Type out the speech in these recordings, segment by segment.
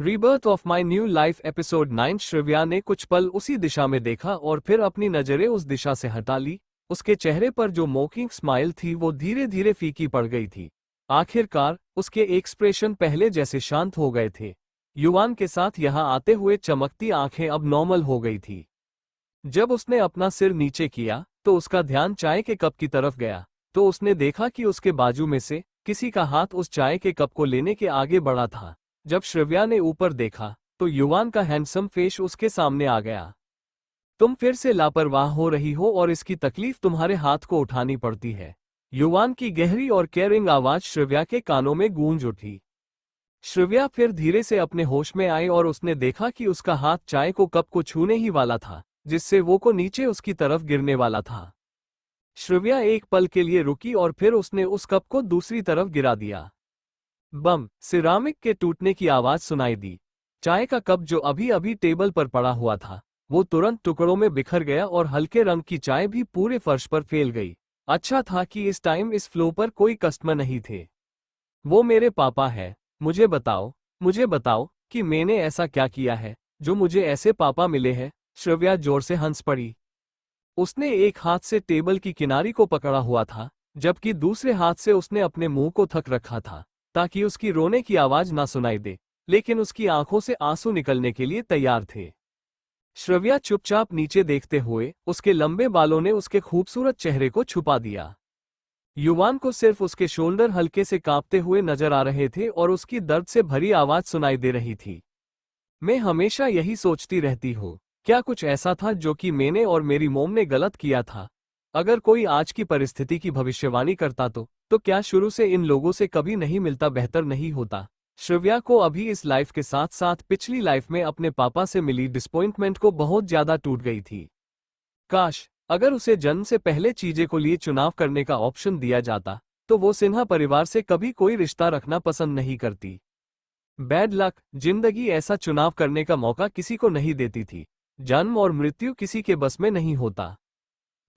Rebirth of my new life episode 9। Shravya ने कुछ पल उसी दिशा में देखा और फिर अपनी नजरें उस दिशा से हटा ली। उसके चेहरे पर जो मॉकिंग स्माइल थी वो धीरे धीरे फीकी पड़ गई थी। आखिरकार उसके एक्सप्रेशन पहले जैसे शांत हो गए थे। युवान के साथ यहां आते हुए चमकती आंखें अब नॉर्मल हो गई थी। जब उसने अपना सिर नीचे किया तो उसका ध्यान चाय के कप की तरफ गया, तो उसने देखा कि उसके बाजू में से किसी का हाथ उस चाय के कप को लेने के आगे बढ़ा था। जब श्रव्या ने ऊपर देखा तो युवान का हैंडसम फेस उसके सामने आ गया। तुम फिर से लापरवाह हो रही हो और इसकी तकलीफ तुम्हारे हाथ को उठानी पड़ती है। युवान की गहरी और केयरिंग आवाज श्रव्या के कानों में गूंज उठी। श्रव्या फिर धीरे से अपने होश में आई और उसने देखा कि उसका हाथ चाय को कप को छूने ही वाला था, जिससे वो को नीचे उसकी तरफ गिरने वाला था। श्रव्या एक पल के लिए रुकी और फिर उसने उस कप को दूसरी तरफ गिरा दिया। बम! सिरामिक के टूटने की आवाज सुनाई दी। चाय का कप जो अभी अभी टेबल पर पड़ा हुआ था वो तुरंत टुकड़ों में बिखर गया और हल्के रंग की चाय भी पूरे फर्श पर फैल गई। अच्छा था कि इस टाइम इस फ्लो पर कोई कस्टमर नहीं थे। वो मेरे पापा है। मुझे बताओ कि मैंने ऐसा क्या किया है जो मुझे ऐसे पापा मिले हैं। श्रव्या जोर से हंस पड़ी। उसने एक हाथ से टेबल की किनारी को पकड़ा हुआ था, जबकि दूसरे हाथ से उसने अपने मुंह को थक रखा था ताकि उसकी रोने की आवाज ना सुनाई दे, लेकिन उसकी आंखों से आंसू निकलने के लिए तैयार थे। श्रव्या चुपचाप नीचे देखते हुए उसके लंबे बालों ने उसके खूबसूरत चेहरे को छुपा दिया। युवान को सिर्फ उसके शोल्डर हल्के से कांपते हुए नजर आ रहे थे और उसकी दर्द से भरी आवाज सुनाई दे रही थी। मैं हमेशा यही सोचती रहती हूँ, क्या कुछ ऐसा था जो कि मैंने और मेरी मोम ने गलत किया था? अगर कोई आज की परिस्थिति की भविष्यवाणी करता तो क्या शुरू से इन लोगों से कभी नहीं मिलता बेहतर नहीं होता? श्रव्या को अभी इस लाइफ के साथ साथ पिछली लाइफ में अपने पापा से मिली डिसअपॉइंटमेंट को बहुत ज्यादा टूट गई थी। काश अगर उसे जन्म से पहले चीजें को लिए चुनाव करने का ऑप्शन दिया जाता तो वो सिन्हा परिवार से कभी कोई रिश्ता रखना पसंद नहीं करती। बैड लक, जिंदगी ऐसा चुनाव करने का मौका किसी को नहीं देती थी। जन्म और मृत्यु किसी के बस में नहीं होता।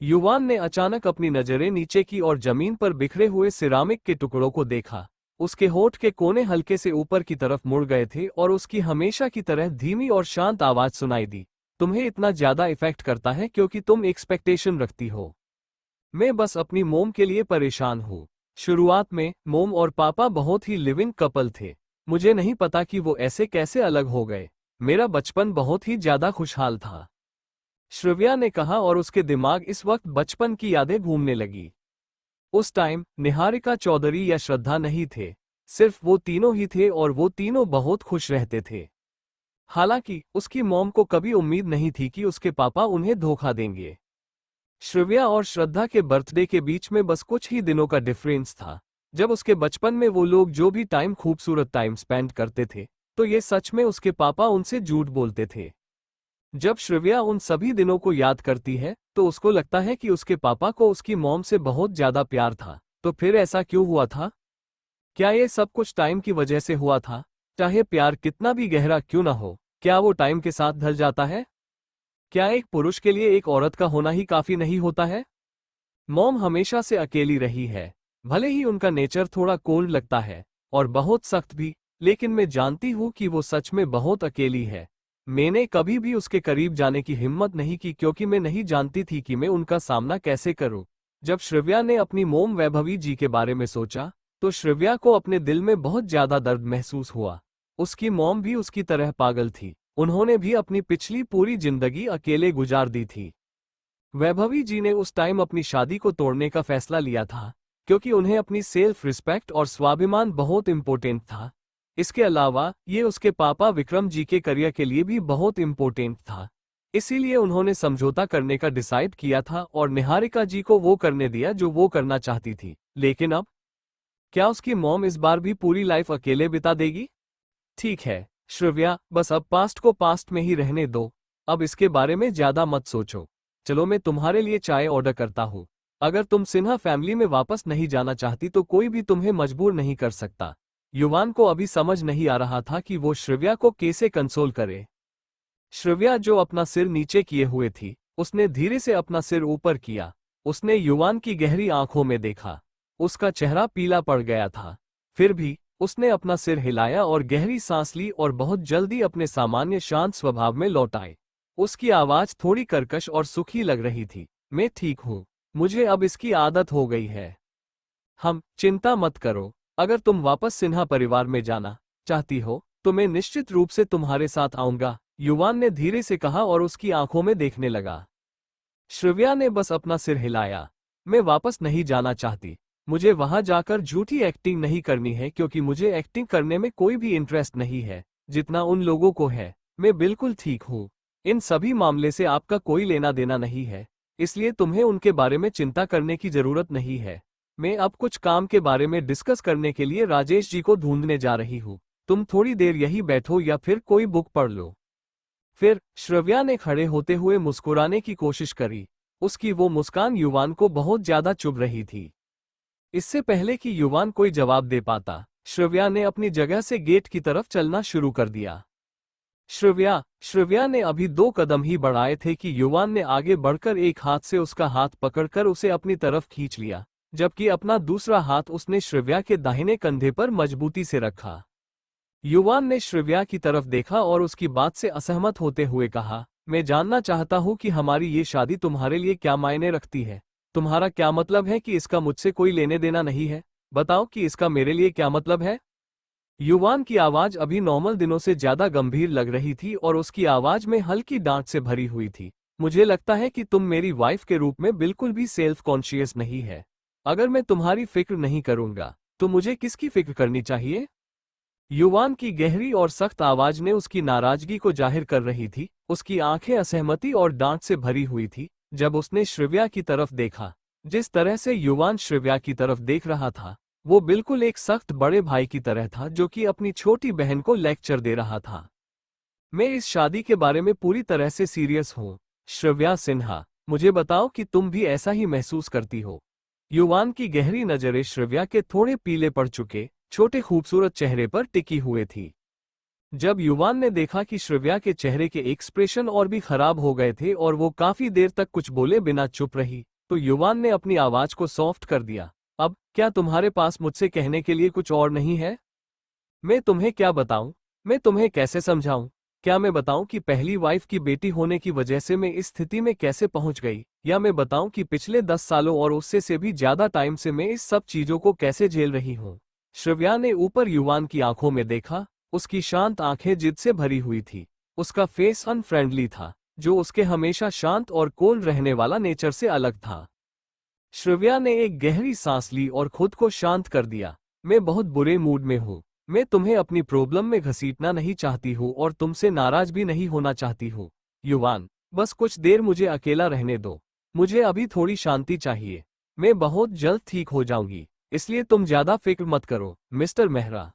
युवान ने अचानक अपनी नजरें नीचे की और जमीन पर बिखरे हुए सिरामिक के टुकड़ों को देखा। उसके होठ के कोने हल्के से ऊपर की तरफ मुड़ गए थे और उसकी हमेशा की तरह धीमी और शांत आवाज सुनाई दी। तुम्हें इतना ज्यादा इफेक्ट करता है क्योंकि तुम एक्सपेक्टेशन रखती हो। मैं बस अपनी मोम के लिए परेशान हूँ। शुरुआत में मोम और पापा बहुत ही लिविंग कपल थे। मुझे नहीं पता कि वो ऐसे कैसे अलग हो गए। मेरा बचपन बहुत ही ज्यादा खुशहाल था, श्रव्या ने कहा और उसके दिमाग इस वक्त बचपन की यादें घूमने लगी। उस टाइम निहारिका चौधरी या श्रद्धा नहीं थे, सिर्फ वो तीनों ही थे और वो तीनों बहुत खुश रहते थे। हालांकि उसकी मॉम को कभी उम्मीद नहीं थी कि उसके पापा उन्हें धोखा देंगे। श्रव्या और श्रद्धा के बर्थडे के बीच में बस कुछ ही दिनों का डिफरेंस था। जब उसके बचपन में वो लोग जो भी खूबसूरत टाइम स्पेंड करते थे तो ये सच में उसके पापा उनसे झूठ बोलते थे। जब श्रव्या उन सभी दिनों को याद करती है तो उसको लगता है कि उसके पापा को उसकी मॉम से बहुत ज्यादा प्यार था। तो फिर ऐसा क्यों हुआ था? क्या ये सब कुछ टाइम की वजह से हुआ था? चाहे प्यार कितना भी गहरा क्यों ना हो, क्या वो टाइम के साथ ढल जाता है? क्या एक पुरुष के लिए एक औरत का होना ही काफी नहीं होता है? मॉम हमेशा से अकेली रही है। भले ही उनका नेचर थोड़ा कोल्ड लगता है और बहुत सख्त भी, लेकिन मैं जानती हूँ कि वो सच में बहुत अकेली है। मैंने कभी भी उसके करीब जाने की हिम्मत नहीं की क्योंकि मैं नहीं जानती थी कि मैं उनका सामना कैसे करूं। जब श्रव्या ने अपनी मोम वैभवी जी के बारे में सोचा तो श्रव्या को अपने दिल में बहुत ज्यादा दर्द महसूस हुआ। उसकी मोम भी उसकी तरह पागल थी। उन्होंने भी अपनी पिछली पूरी जिंदगी अकेले गुजार दी थी। वैभवी जी ने उस टाइम अपनी शादी को तोड़ने का फैसला लिया था क्योंकि उन्हें अपनी सेल्फ रिस्पेक्ट और स्वाभिमान बहुत इम्पोर्टेंट था। इसके अलावा ये उसके पापा विक्रम जी के करियर के लिए भी बहुत इम्पोर्टेंट था। इसीलिए उन्होंने समझौता करने का डिसाइड किया था और निहारिका जी को वो करने दिया जो वो करना चाहती थी। लेकिन अब क्या उसकी मॉम इस बार भी पूरी लाइफ अकेले बिता देगी? ठीक है श्रव्या, बस अब पास्ट को पास्ट में ही रहने दो। अब इसके बारे में ज्यादा मत सोचो। चलो मैं तुम्हारे लिए चाय ऑर्डर करता हूँ। अगर तुम सिन्हा फैमिली में वापस नहीं जाना चाहती तो कोई भी तुम्हें मजबूर नहीं कर सकता। युवान को अभी समझ नहीं आ रहा था कि वो श्रव्या को कैसे कंसोल करे। श्रव्या जो अपना सिर नीचे किए हुए थी, उसने धीरे से अपना सिर ऊपर किया। उसने युवान की गहरी आंखों में देखा। उसका चेहरा पीला पड़ गया था, फिर भी उसने अपना सिर हिलाया और गहरी सांस ली और बहुत जल्दी अपने सामान्य शांत स्वभाव में लौट आए। उसकी आवाज थोड़ी कर्कश और सूखी लग रही थी। मैं ठीक हूँ, मुझे अब इसकी आदत हो गई है। हम चिंता मत करो, अगर तुम वापस सिन्हा परिवार में जाना चाहती हो तो मैं निश्चित रूप से तुम्हारे साथ आऊंगा, युवान ने धीरे से कहा और उसकी आंखों में देखने लगा। श्रव्या ने बस अपना सिर हिलाया। मैं वापस नहीं जाना चाहती। मुझे वहां जाकर झूठी एक्टिंग नहीं करनी है क्योंकि मुझे एक्टिंग करने में कोई भी इंटरेस्ट नहीं है जितना उन लोगों को है। मैं बिल्कुल ठीक हूँ। इन सभी मामले से आपका कोई लेना देना नहीं है, इसलिए तुम्हें उनके बारे में चिंता करने की जरूरत नहीं है। मैं अब कुछ काम के बारे में डिस्कस करने के लिए राजेश जी को ढूंढने जा रही हूँ। तुम थोड़ी देर यही बैठो या फिर कोई बुक पढ़ लो। फिर श्रव्या ने खड़े होते हुए मुस्कुराने की कोशिश करी। उसकी वो मुस्कान युवान को बहुत ज्यादा चुभ रही थी। इससे पहले कि युवान कोई जवाब दे पाता, श्रव्या ने अपनी जगह से गेट की तरफ चलना शुरू कर दिया। श्रव्या ने अभी 2 कदम ही बढ़ाए थे कि युवान ने आगे बढ़कर एक हाथ से उसका हाथ पकड़कर उसे अपनी तरफ खींच लिया, जबकि अपना दूसरा हाथ उसने श्रव्या के दाहिने कंधे पर मजबूती से रखा। युवान ने श्रव्या की तरफ देखा और उसकी बात से असहमत होते हुए कहा, मैं जानना चाहता हूं कि हमारी ये शादी तुम्हारे लिए क्या मायने रखती है। तुम्हारा क्या मतलब है कि इसका मुझसे कोई लेने देना नहीं है? बताओ कि इसका मेरे लिए क्या मतलब है? युवान की आवाज अभी नॉर्मल दिनों से ज्यादा गंभीर लग रही थी और उसकी आवाज में हल्की डांट से भरी हुई थी। मुझे लगता है कि तुम मेरी वाइफ के रूप में बिल्कुल भी सेल्फ कॉन्शियस नहीं है। अगर मैं तुम्हारी फिक्र नहीं करूंगा तो मुझे किसकी फिक्र करनी चाहिए? युवान की गहरी और सख्त आवाज ने उसकी नाराजगी को जाहिर कर रही थी। उसकी आंखें असहमति और डांट से भरी हुई थी जब उसने श्रव्या की तरफ देखा। जिस तरह से युवान श्रव्या की तरफ देख रहा था, वो बिल्कुल एक सख्त बड़े भाई की तरह था जो कि अपनी छोटी बहन को लेक्चर दे रहा था। मैं इस शादी के बारे में पूरी तरह से सीरियस हूँ, श्रव्या सिन्हा। मुझे बताओ कि तुम भी ऐसा ही महसूस करती हो। युवान की गहरी नजरें श्रव्या के थोड़े पीले पड़ चुके छोटे खूबसूरत चेहरे पर टिकी हुए थी। जब युवान ने देखा कि श्रव्या के चेहरे के एक्सप्रेशन और भी खराब हो गए थे और वो काफी देर तक कुछ बोले बिना चुप रही, तो युवान ने अपनी आवाज को सॉफ्ट कर दिया। अब क्या तुम्हारे पास मुझसे कहने के लिए कुछ और नहीं है? मैं तुम्हें क्या बताऊं? मैं तुम्हें कैसे समझाऊं? क्या मैं बताऊं कि पहली वाइफ की बेटी होने की वजह से मैं इस स्थिति में कैसे पहुंच गई, या मैं बताऊं कि पिछले 10 सालों और उससे से भी ज्यादा टाइम से मैं इस सब चीजों को कैसे झेल रही हूं? श्रव्या ने ऊपर युवान की आंखों में देखा। उसकी शांत आंखें जिद से भरी हुई थी। उसका फेस अनफ्रेंडली था, जो उसके हमेशा शांत और कूल रहने वाला नेचर से अलग था। श्रव्या ने एक गहरी सांस ली और खुद को शांत कर दिया। मैं बहुत बुरे मूड में हूँ। मैं तुम्हें अपनी प्रॉब्लम में घसीटना नहीं चाहती हूँ और तुमसे नाराज भी नहीं होना चाहती हूँ। युवान, बस कुछ देर मुझे अकेला रहने दो। मुझे अभी थोड़ी शांति चाहिए। मैं बहुत जल्द ठीक हो जाऊंगी, इसलिए तुम ज्यादा फिक्र मत करो, मिस्टर मेहरा।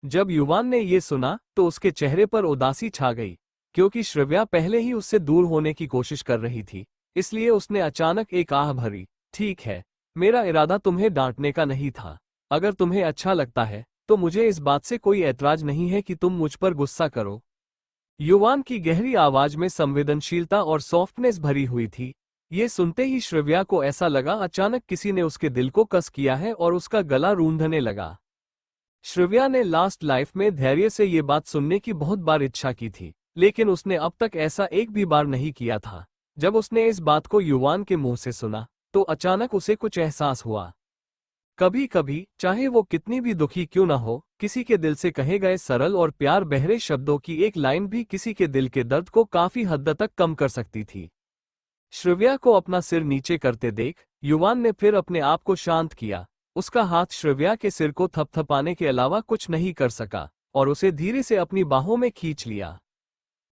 जब युवान ने ये सुना तो उसके चेहरे पर उदासी छा गई। क्योंकि श्रव्या पहले ही उससे दूर होने की कोशिश कर रही थी, इसलिए उसने अचानक एक आह भरी। ठीक है, मेरा इरादा तुम्हें डांटने का नहीं था। अगर तुम्हें अच्छा लगता है तो मुझे इस बात से कोई ऐतराज नहीं है कि तुम मुझ पर गुस्सा करो। युवान की गहरी आवाज में संवेदनशीलता और सॉफ्टनेस भरी हुई थी। ये सुनते ही श्रव्या को ऐसा लगा अचानक किसी ने उसके दिल को कस किया है और उसका गला रूंधने लगा। श्रव्या ने लास्ट लाइफ में धैर्य से ये बात सुनने की बहुत बार इच्छा की थी, लेकिन उसने अब तक ऐसा एक भी बार नहीं किया था। जब उसने इस बात को युवान के मुंह से सुना तो अचानक उसे कुछ एहसास हुआ। कभी कभी, चाहे वो कितनी भी दुखी क्यों ना हो, किसी के दिल से कहे गए सरल और प्यार बहरे शब्दों की एक लाइन भी किसी के दिल के दर्द को काफी हद तक कम कर सकती थी। श्रव्या को अपना सिर नीचे करते देख युवान ने फिर अपने आप को शांत किया। उसका हाथ श्रव्या के सिर को थपथपाने के अलावा कुछ नहीं कर सका और उसे धीरे से अपनी बाहों में खींच लिया।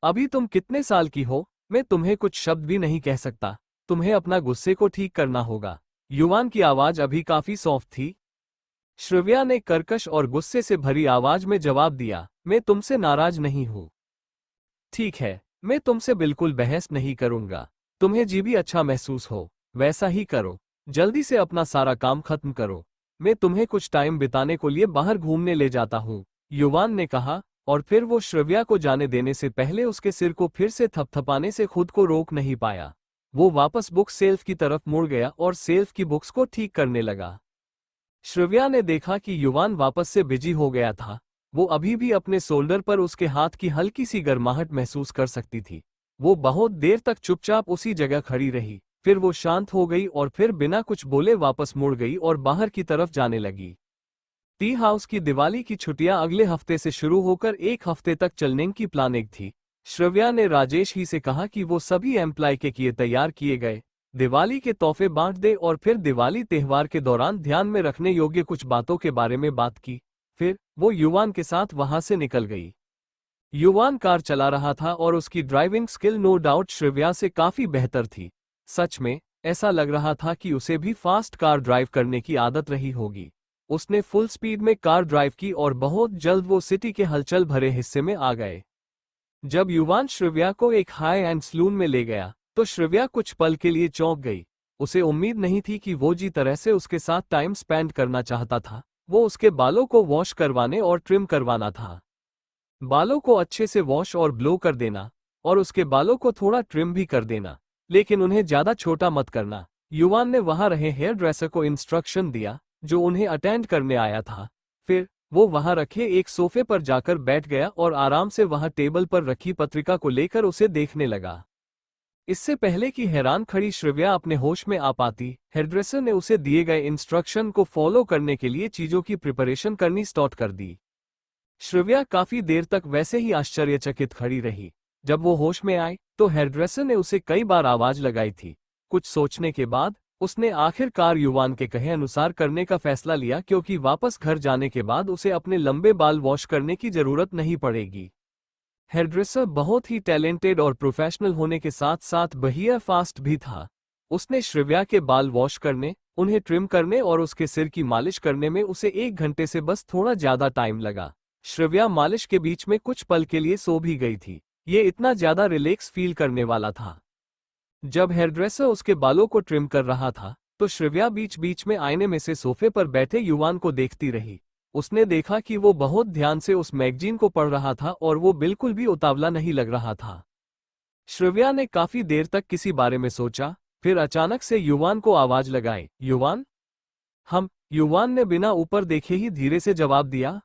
अभी तुम कितने साल की हो? मैं तुम्हें कुछ शब्द भी नहीं कह सकता। तुम्हें अपना गुस्से को ठीक करना होगा। युवान की आवाज अभी काफी सॉफ्ट थी। श्रव्या ने कर्कश और गुस्से से भरी आवाज में जवाब दिया, मैं तुमसे नाराज नहीं हूं। ठीक है, मैं तुमसे बिल्कुल बहस नहीं करूंगा। तुम्हें जी भी अच्छा महसूस हो वैसा ही करो। जल्दी से अपना सारा काम खत्म करो। मैं तुम्हें कुछ टाइम बिताने को लिए बाहर घूमने ले जाता हूँ, युवान ने कहा। और फिर वो श्रव्या को जाने देने से पहले उसके सिर को फिर से थपथपाने से खुद को रोक नहीं पाया। वो वापस बुक सेल्फ की तरफ मुड़ गया और सेल्फ की बुक्स को ठीक करने लगा। श्रव्या ने देखा कि युवान वापस से बिजी हो गया था। वो अभी भी अपने शोल्डर पर उसके हाथ की हल्की सी गर्माहट महसूस कर सकती थी। वो बहुत देर तक चुपचाप उसी जगह खड़ी रही, फिर वो शांत हो गई और फिर बिना कुछ बोले वापस मुड़ गई और बाहर की तरफ जाने लगी। टी हाउस की दिवाली की छुट्टियां अगले हफ्ते से शुरू होकर एक हफ्ते तक चलने की प्लानिंग थी। श्रव्या ने राजेश ही से कहा कि वो सभी एम्प्लॉय के किए तैयार किए गए दिवाली के तोहफे बांट दे और फिर दिवाली त्योहार के दौरान ध्यान में रखने योग्य कुछ बातों के बारे में बात की। फिर वो युवान के साथ वहां से निकल गई। युवान कार चला रहा था और उसकी driving skill no doubt Shravya से काफी बेहतर थी। सच में ऐसा लग रहा था कि उसे भी फास्ट कार ड्राइव करने की आदत रही होगी। उसने फुल स्पीड में कार ड्राइव की और बहुत जल्द वो सिटी के हलचल भरे हिस्से में आ गए। जब युवान श्रव्या को एक हाई एंड सलून में ले गया तो श्रव्या कुछ पल के लिए चौंक गई। उसे उम्मीद नहीं थी कि वो जी तरह से उसके साथ टाइम स्पेंड करना चाहता था। वो उसके बालों को वॉश करवाने और ट्रिम करवाना था। बालों को अच्छे से वॉश और ब्लो कर देना और उसके बालों को थोड़ा ट्रिम भी कर देना, लेकिन उन्हें ज्यादा छोटा मत करना। युवान ने वहां रहे हेयर ड्रेसर को इंस्ट्रक्शन दिया जो उन्हें अटेंड करने आया था। फिर वो वहां रखे एक सोफे पर जाकर बैठ गया और आराम से वहां टेबल पर रखी पत्रिका को लेकर उसे देखने लगा। इससे पहले कि हैरान खड़ी श्रव्या अपने होश में आ पाती, हेयरड्रेसर ने उसे दिए गए इंस्ट्रक्शन को फॉलो करने के लिए चीजों की प्रिपरेशन करनी स्टार्ट कर दी। श्रव्या काफी देर तक वैसे ही आश्चर्यचकित खड़ी रही। जब वो होश में आई तो हेयरड्रेसर ने उसे कई बार आवाज लगाई थी। कुछ सोचने के बाद उसने आखिरकार युवान के कहे अनुसार करने का फैसला लिया, क्योंकि वापस घर जाने के बाद उसे अपने लंबे बाल वॉश करने की जरूरत नहीं पड़ेगी। हेयरड्रेसर बहुत ही टैलेंटेड और प्रोफेशनल होने के साथ साथ बढ़िया फास्ट भी था। उसने श्रव्या के बाल वॉश करने, उन्हें ट्रिम करने और उसके सिर की मालिश करने में उसे 1 घंटे से बस थोड़ा ज्यादा टाइम लगा। श्रव्या मालिश के बीच में कुछ पल के लिए सो भी गई थी। ये इतना ज्यादा रिलैक्स फील करने वाला था। जब हेयरड्रेसर उसके बालों को ट्रिम कर रहा था तो श्रव्या बीच बीच में आईने में से सोफे पर बैठे युवान को देखती रही। उसने देखा कि वो बहुत ध्यान से उस मैगजीन को पढ़ रहा था और वो बिल्कुल भी उतावला नहीं लग रहा था। श्रव्या ने काफी देर तक किसी बारे में सोचा, फिर अचानक से युवान को आवाज लगाई, युवान। युवान ने बिना ऊपर देखे ही धीरे से जवाब दिया।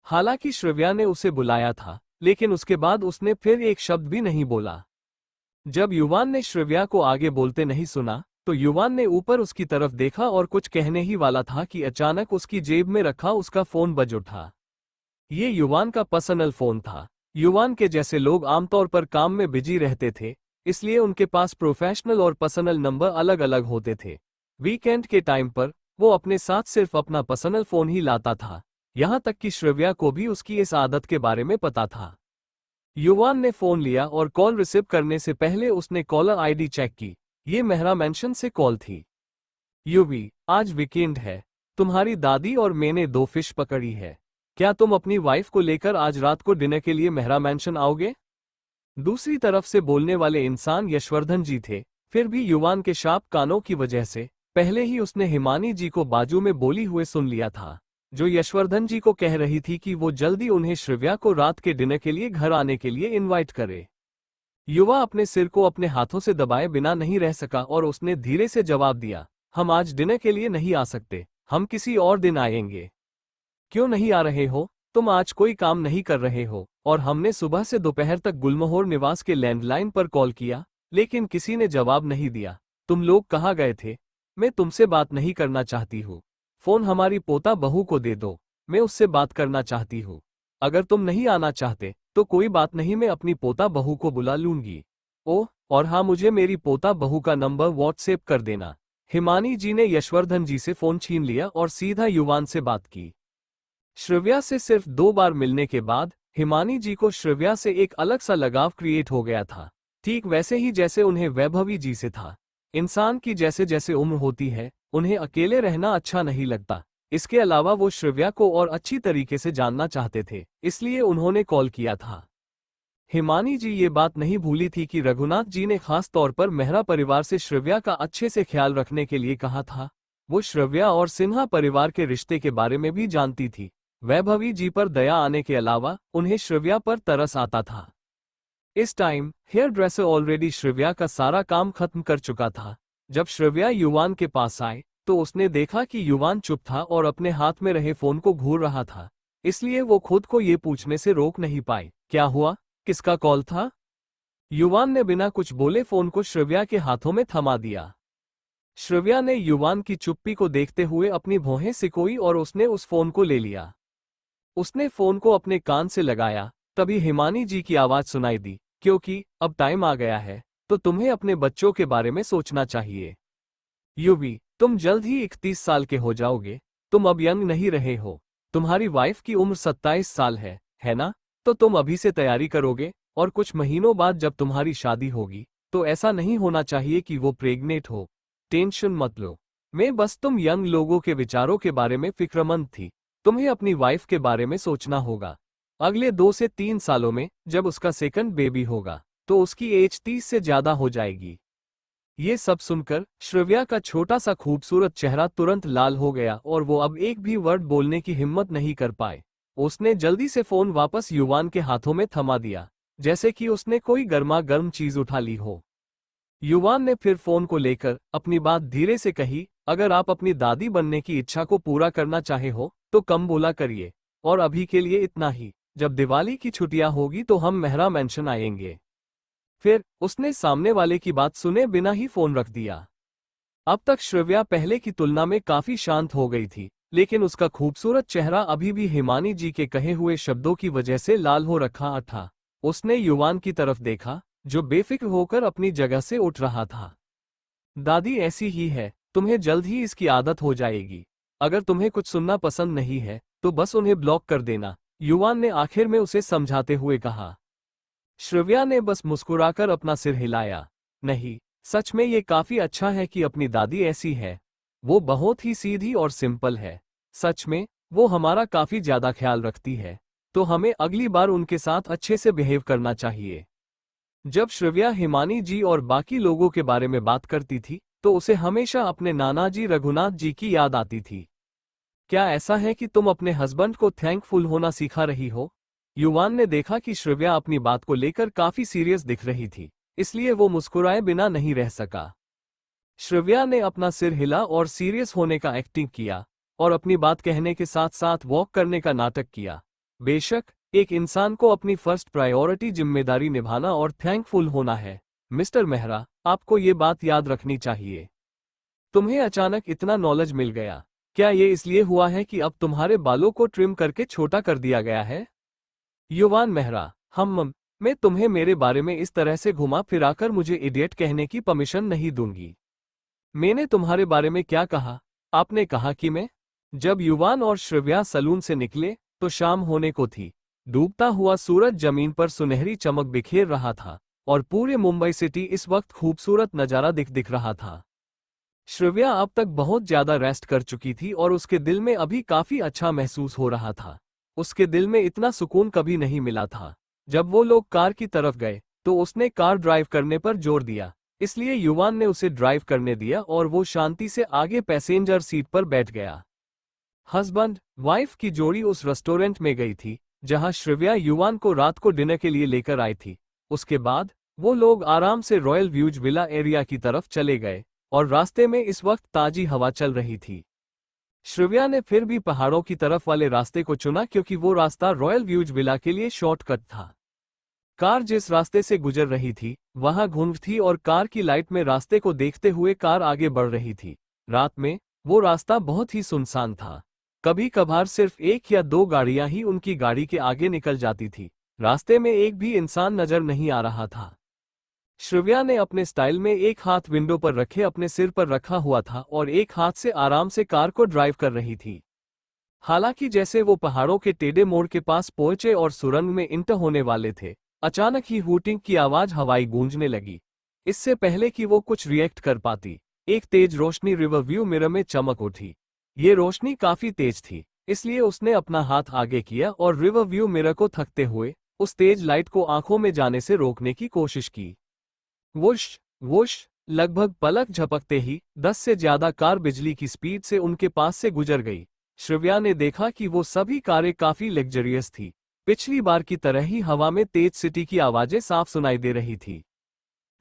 हालांकि श्रव्या ने उसे बुलाया था, लेकिन उसके बाद उसने फिर एक शब्द भी नहीं बोला। जब युवान ने श्रव्या को आगे बोलते नहीं सुना तो युवान ने ऊपर उसकी तरफ देखा और कुछ कहने ही वाला था कि अचानक उसकी जेब में रखा उसका फोन बज उठा। ये युवान का पर्सनल फोन था। युवान के जैसे लोग आमतौर पर काम में बिजी रहते थे, इसलिए उनके पास प्रोफेशनल और पर्सनल नंबर अलग अलग होते थे। वीकेंड के टाइम पर वो अपने साथ सिर्फ अपना पर्सनल फोन ही लाता था। यहां तक कि श्रव्या को भी उसकी इस आदत के बारे में पता था। युवान ने फोन लिया और कॉल रिसीव करने से पहले उसने कॉलर आईडी चेक की। ये मेहरा मेंशन से कॉल थी। युवी, आज वीकेंड है। तुम्हारी दादी और मैंने 2 फिश पकड़ी है। क्या तुम अपनी वाइफ को लेकर आज रात को डिनर के लिए मेहरा मेंशन आओगे? दूसरी तरफ से बोलने वाले इंसान यशवर्धन जी थे। फिर भी युवान के शार्प कानों की वजह से पहले ही उसने हिमानी जी को बाजू में बोली हुए सुन लिया था, जो यशवर्धन जी को कह रही थी कि वो जल्दी उन्हें श्रव्या को रात के डिनर के लिए घर आने के लिए इनवाइट करे। युवा अपने सिर को अपने हाथों से दबाए बिना नहीं रह सका और उसने धीरे से जवाब दिया, हम आज डिनर के लिए नहीं आ सकते, हम किसी और दिन आएंगे। क्यों नहीं आ रहे हो? तुम आज कोई काम नहीं कर रहे हो और हमने सुबह से दोपहर तक गुलमोहर निवास के लैंडलाइन पर कॉल किया, लेकिन किसी ने जवाब नहीं दिया। तुम लोग कहाँ गए थे? मैं तुमसे बात नहीं करना चाहती हूँ। फोन हमारी पोता बहू को दे दो, मैं उससे बात करना चाहती हूँ। अगर तुम नहीं आना चाहते तो कोई बात नहीं, मैं अपनी पोता बहू को बुला लूंगी। ओह, और हाँ, मुझे मेरी पोता बहू का नंबर व्हाट्सएप कर देना। हिमानी जी ने यशवर्धन जी से फोन छीन लिया और सीधा युवान से बात की। श्रव्या से सिर्फ 2 बार मिलने के बाद हिमानी जी को श्रव्या से एक अलग सा लगाव क्रिएट हो गया था, ठीक वैसे ही जैसे उन्हें वैभवी जी से था। इंसान की जैसे जैसे उम्र होती है, उन्हें अकेले रहना अच्छा नहीं लगता। इसके अलावा वो श्रव्या को और अच्छी तरीके से जानना चाहते थे, इसलिए उन्होंने कॉल किया था। हिमानी जी ये बात नहीं भूली थी कि रघुनाथ जी ने खास तौर पर मेहरा परिवार से श्रव्या का अच्छे से ख्याल रखने के लिए कहा था। वो श्रव्या और सिन्हा परिवार के रिश्ते के बारे में भी जानती थी। वैभवी जी पर दया आने के अलावा उन्हें श्रव्या पर तरस आता था। इस time here dresser already Shravya का सारा काम खत्म कर चुका था। जब श्रव्या युवान के पास आए तो उसने देखा कि युवान चुप था और अपने हाथ में रहे फोन को घूर रहा था। इसलिए वो खुद को ये पूछने से रोक नहीं पाई, क्या हुआ, किसका कॉल था? युवान ने बिना कुछ बोले फोन को श्रव्या के हाथों में थमा दिया। श्रव्या ने युवान की चुप्पी को देखते हुए अपनी भौहें सिकोई और उसने उस फोन को ले लिया। उसने फोन को अपने कान से लगाया, तभी हिमानी जी की आवाज सुनाई दी, क्योंकि अब टाइम आ गया है, तो तुम्हें अपने बच्चों के बारे में सोचना चाहिए। युवी, तुम जल्द ही 31 साल के हो जाओगे, तुम अब यंग नहीं रहे हो। तुम्हारी वाइफ की उम्र 27 साल है ना? तो तुम अभी से तैयारी करोगे, और कुछ महीनों बाद जब तुम्हारी शादी होगी, तो ऐसा नहीं होना चाहिए कि वो प्रेग्नेंट हो। टेंशन मत लो। मैं बस तुम यंग लोगों के विचारों के बारे में फिक्रमंद थी। तुम्हें अपनी वाइफ के बारे में सोचना होगा। अगले 2 से 3 सालों में जब उसका सेकंड बेबी होगा, तो उसकी एज 30 से ज्यादा हो जाएगी। ये सब सुनकर श्रव्या का छोटा सा खूबसूरत चेहरा तुरंत लाल हो गया और वो अब एक भी वर्ड बोलने की हिम्मत नहीं कर पाए। उसने जल्दी से फोन वापस युवान के हाथों में थमा दिया, जैसे कि उसने कोई गर्मा गर्म चीज उठा ली हो। युवान ने फिर फोन को लेकर अपनी बात धीरे से कही, अगर आप अपनी दादी बनने की इच्छा को पूरा करना चाहे हो, तो कम बोला करिए। और अभी के लिए इतना ही, जब दिवाली की छुट्टियां होगी तो हम मेहरा मेंशन आएंगे। फिर उसने सामने वाले की बात सुने बिना ही फोन रख दिया। अब तक श्रव्या पहले की तुलना में काफी शांत हो गई थी, लेकिन उसका खूबसूरत चेहरा अभी भी हिमानी जी के कहे हुए शब्दों की वजह से लाल हो रखा था। उसने युवान की तरफ देखा, जो बेफिक्र होकर अपनी जगह से उठ रहा था। दादी ऐसी ही है, तुम्हें जल्द ही इसकी आदत हो जाएगी। अगर तुम्हें कुछ सुनना पसंद नहीं है, तो बस उन्हें ब्लॉक कर देना, युवान ने आखिर में उसे समझाते हुए कहा। श्रव्या ने बस मुस्कुराकर अपना सिर हिलाया। नहीं, सच में ये काफी अच्छा है कि अपनी दादी ऐसी है। वो बहुत ही सीधी और सिंपल है। सच में, वो हमारा काफी ज्यादा ख्याल रखती है। तो हमें अगली बार उनके साथ अच्छे से बिहेव करना चाहिए। जब श्रव्या हिमानी जी और बाकी लोगों के बारे में बात करती थी, तो उसे हमेशा अपने नाना जी रघुनाथ जी की याद आती थी। क्या ऐसा है कि तुम अपने हस्बैंड को थैंकफुल होना सिखा रही हो? युवान ने देखा कि श्रव्या अपनी बात को लेकर काफी सीरियस दिख रही थी, इसलिए वो मुस्कुराए बिना नहीं रह सका। श्रव्या ने अपना सिर हिला और सीरियस होने का एक्टिंग किया, और अपनी बात कहने के साथ साथ वॉक करने का नाटक किया। बेशक, एक इंसान को अपनी फर्स्ट प्रायोरिटी जिम्मेदारी निभाना और थैंकफुल होना है। मिस्टर मेहरा, आपको ये बात याद रखनी चाहिए। तुम्हें अचानक इतना नॉलेज मिल गया, क्या ये इसलिए हुआ है कि अब तुम्हारे बालों को ट्रिम करके छोटा कर दिया गया है? युवान मेहरा, मैं तुम्हें मेरे बारे में इस तरह से घुमा फिराकर मुझे इडियट कहने की परमिशन नहीं दूंगी। मैंने तुम्हारे बारे में क्या कहा? आपने कहा कि मैं। जब युवान और श्रव्या सलून से निकले, तो शाम होने को थी। डूबता हुआ सूरज जमीन पर सुनहरी चमक बिखेर रहा था, और पूरे मुंबई सिटी इस वक्त खूबसूरत नजारा दिख रहा था। श्रव्या अब तक बहुत ज्यादा रेस्ट कर चुकी थी और उसके दिल में अभी काफी अच्छा महसूस हो रहा था। उसके दिल में इतना सुकून कभी नहीं मिला था। जब वो लोग कार की तरफ गए, तो उसने कार ड्राइव करने पर जोर दिया, इसलिए युवान ने उसे ड्राइव करने दिया और वो शांति से आगे पैसेंजर सीट पर बैठ गया। हस्बैंड वाइफ की जोड़ी उस रेस्टोरेंट में गई थी, जहां श्रव्या युवान को रात को डिनर के लिए लेकर आई थी। उसके बाद वो लोग आराम से रॉयल व्यूज विला एरिया की तरफ चले गए, और रास्ते में इस वक्त ताजी हवा चल रही थी। श्रव्या ने फिर भी पहाड़ों की तरफ वाले रास्ते को चुना, क्योंकि वो रास्ता रॉयल व्यूज विला के लिए शॉर्टकट था। कार जिस रास्ते से गुजर रही थी, वहां घुंघ थी और कार की लाइट में रास्ते को देखते हुए कार आगे बढ़ रही थी। रात में वो रास्ता बहुत ही सुनसान था। कभी कभार सिर्फ 1 या 2 गाड़ियां ही उनकी गाड़ी के आगे निकल जाती थी। रास्ते में एक भी इंसान नजर नहीं आ रहा था। श्रव्या ने अपने स्टाइल में एक हाथ विंडो पर रखे अपने सिर पर रखा हुआ था और एक हाथ से आराम से कार को ड्राइव कर रही थी। हालांकि जैसे वो पहाड़ों के टेढ़े मोड़ के पास पहुंचे और सुरंग में इंटर होने वाले थे, अचानक ही हूटिंग की आवाज हवाई गूंजने लगी। इससे पहले कि वो कुछ रिएक्ट कर पाती, एक तेज रोशनी रिवर व्यू मिरर में चमक उठी। ये रोशनी काफी तेज थी, इसलिए उसने अपना हाथ आगे किया और रिवर व्यू मिरर को थकते हुए उस तेज लाइट को आंखों में जाने से रोकने की कोशिश की। वुश वुश, लगभग पलक झपकते ही 10 से ज्यादा कार बिजली की स्पीड से उनके पास से गुजर गई। श्रव्या ने देखा कि वो सभी कारें काफी लग्जरियस थी। पिछली बार की तरह ही हवा में तेज सिटी की आवाजें साफ सुनाई दे रही थी।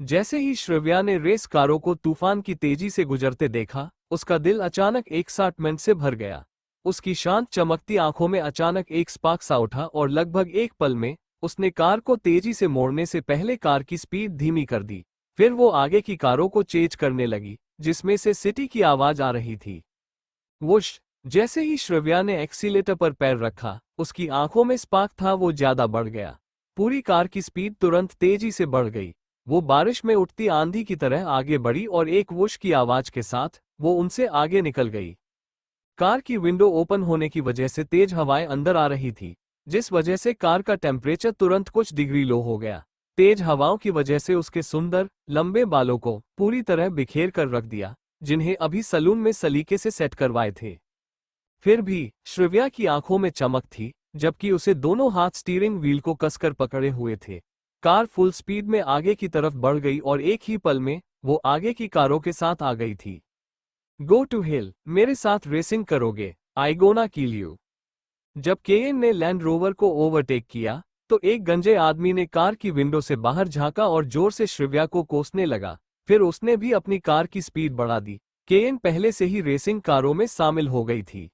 जैसे ही श्रव्या ने रेस कारों को तूफान की तेजी से गुजरते देखा, उसका दिल अचानक एक्साइटमेंट से भर गया। उसकी शांत चमकती आंखों में अचानक एक स्पार्क सा उठा और लगभग एक पल में उसने कार को तेजी से मोड़ने से पहले कार की स्पीड धीमी कर दी। फिर वो आगे की कारों को चेज करने लगी, जिसमें से सिटी की आवाज आ रही थी। वुश! जैसे ही श्रव्या ने एक्सीलेटर पर पैर रखा, उसकी आंखों में स्पार्क था वो ज्यादा बढ़ गया। पूरी कार की स्पीड तुरंत तेजी से बढ़ गई। वो बारिश में उठती आंधी की तरह आगे बढ़ी और एक वुश की आवाज के साथ वो उनसे आगे निकल गई। कार की विंडो ओपन होने की वजह से तेज हवाएं अंदर आ रही थी, जिस वजह से कार का टेम्परेचर तुरंत कुछ डिग्री लो हो गया। तेज हवाओं की वजह से उसके सुंदर, लंबे बालों को पूरी तरह बिखेर कर रख दिया, जिन्हें अभी सलून में सलीके से सेट करवाए थे। फिर भी श्रव्या की आंखों में चमक थी, जबकि उसे दोनों हाथ स्टीयरिंग व्हील को कसकर पकड़े हुए थे। कार फुल स्पीड में आगे की तरफ बढ़ गई और एक ही पल में वो आगे की कारों के साथ आ गई थी। गो टू हिल, मेरे साथ रेसिंग करोगे? I gonna kill you. जब केएन ने लैंड रोवर को ओवरटेक किया, तो एक गंजे आदमी ने कार की विंडो से बाहर झांका और जोर से श्रव्या को कोसने लगा। फिर उसने भी अपनी कार की स्पीड बढ़ा दी। केएन पहले से ही रेसिंग कारों में शामिल हो गई थी।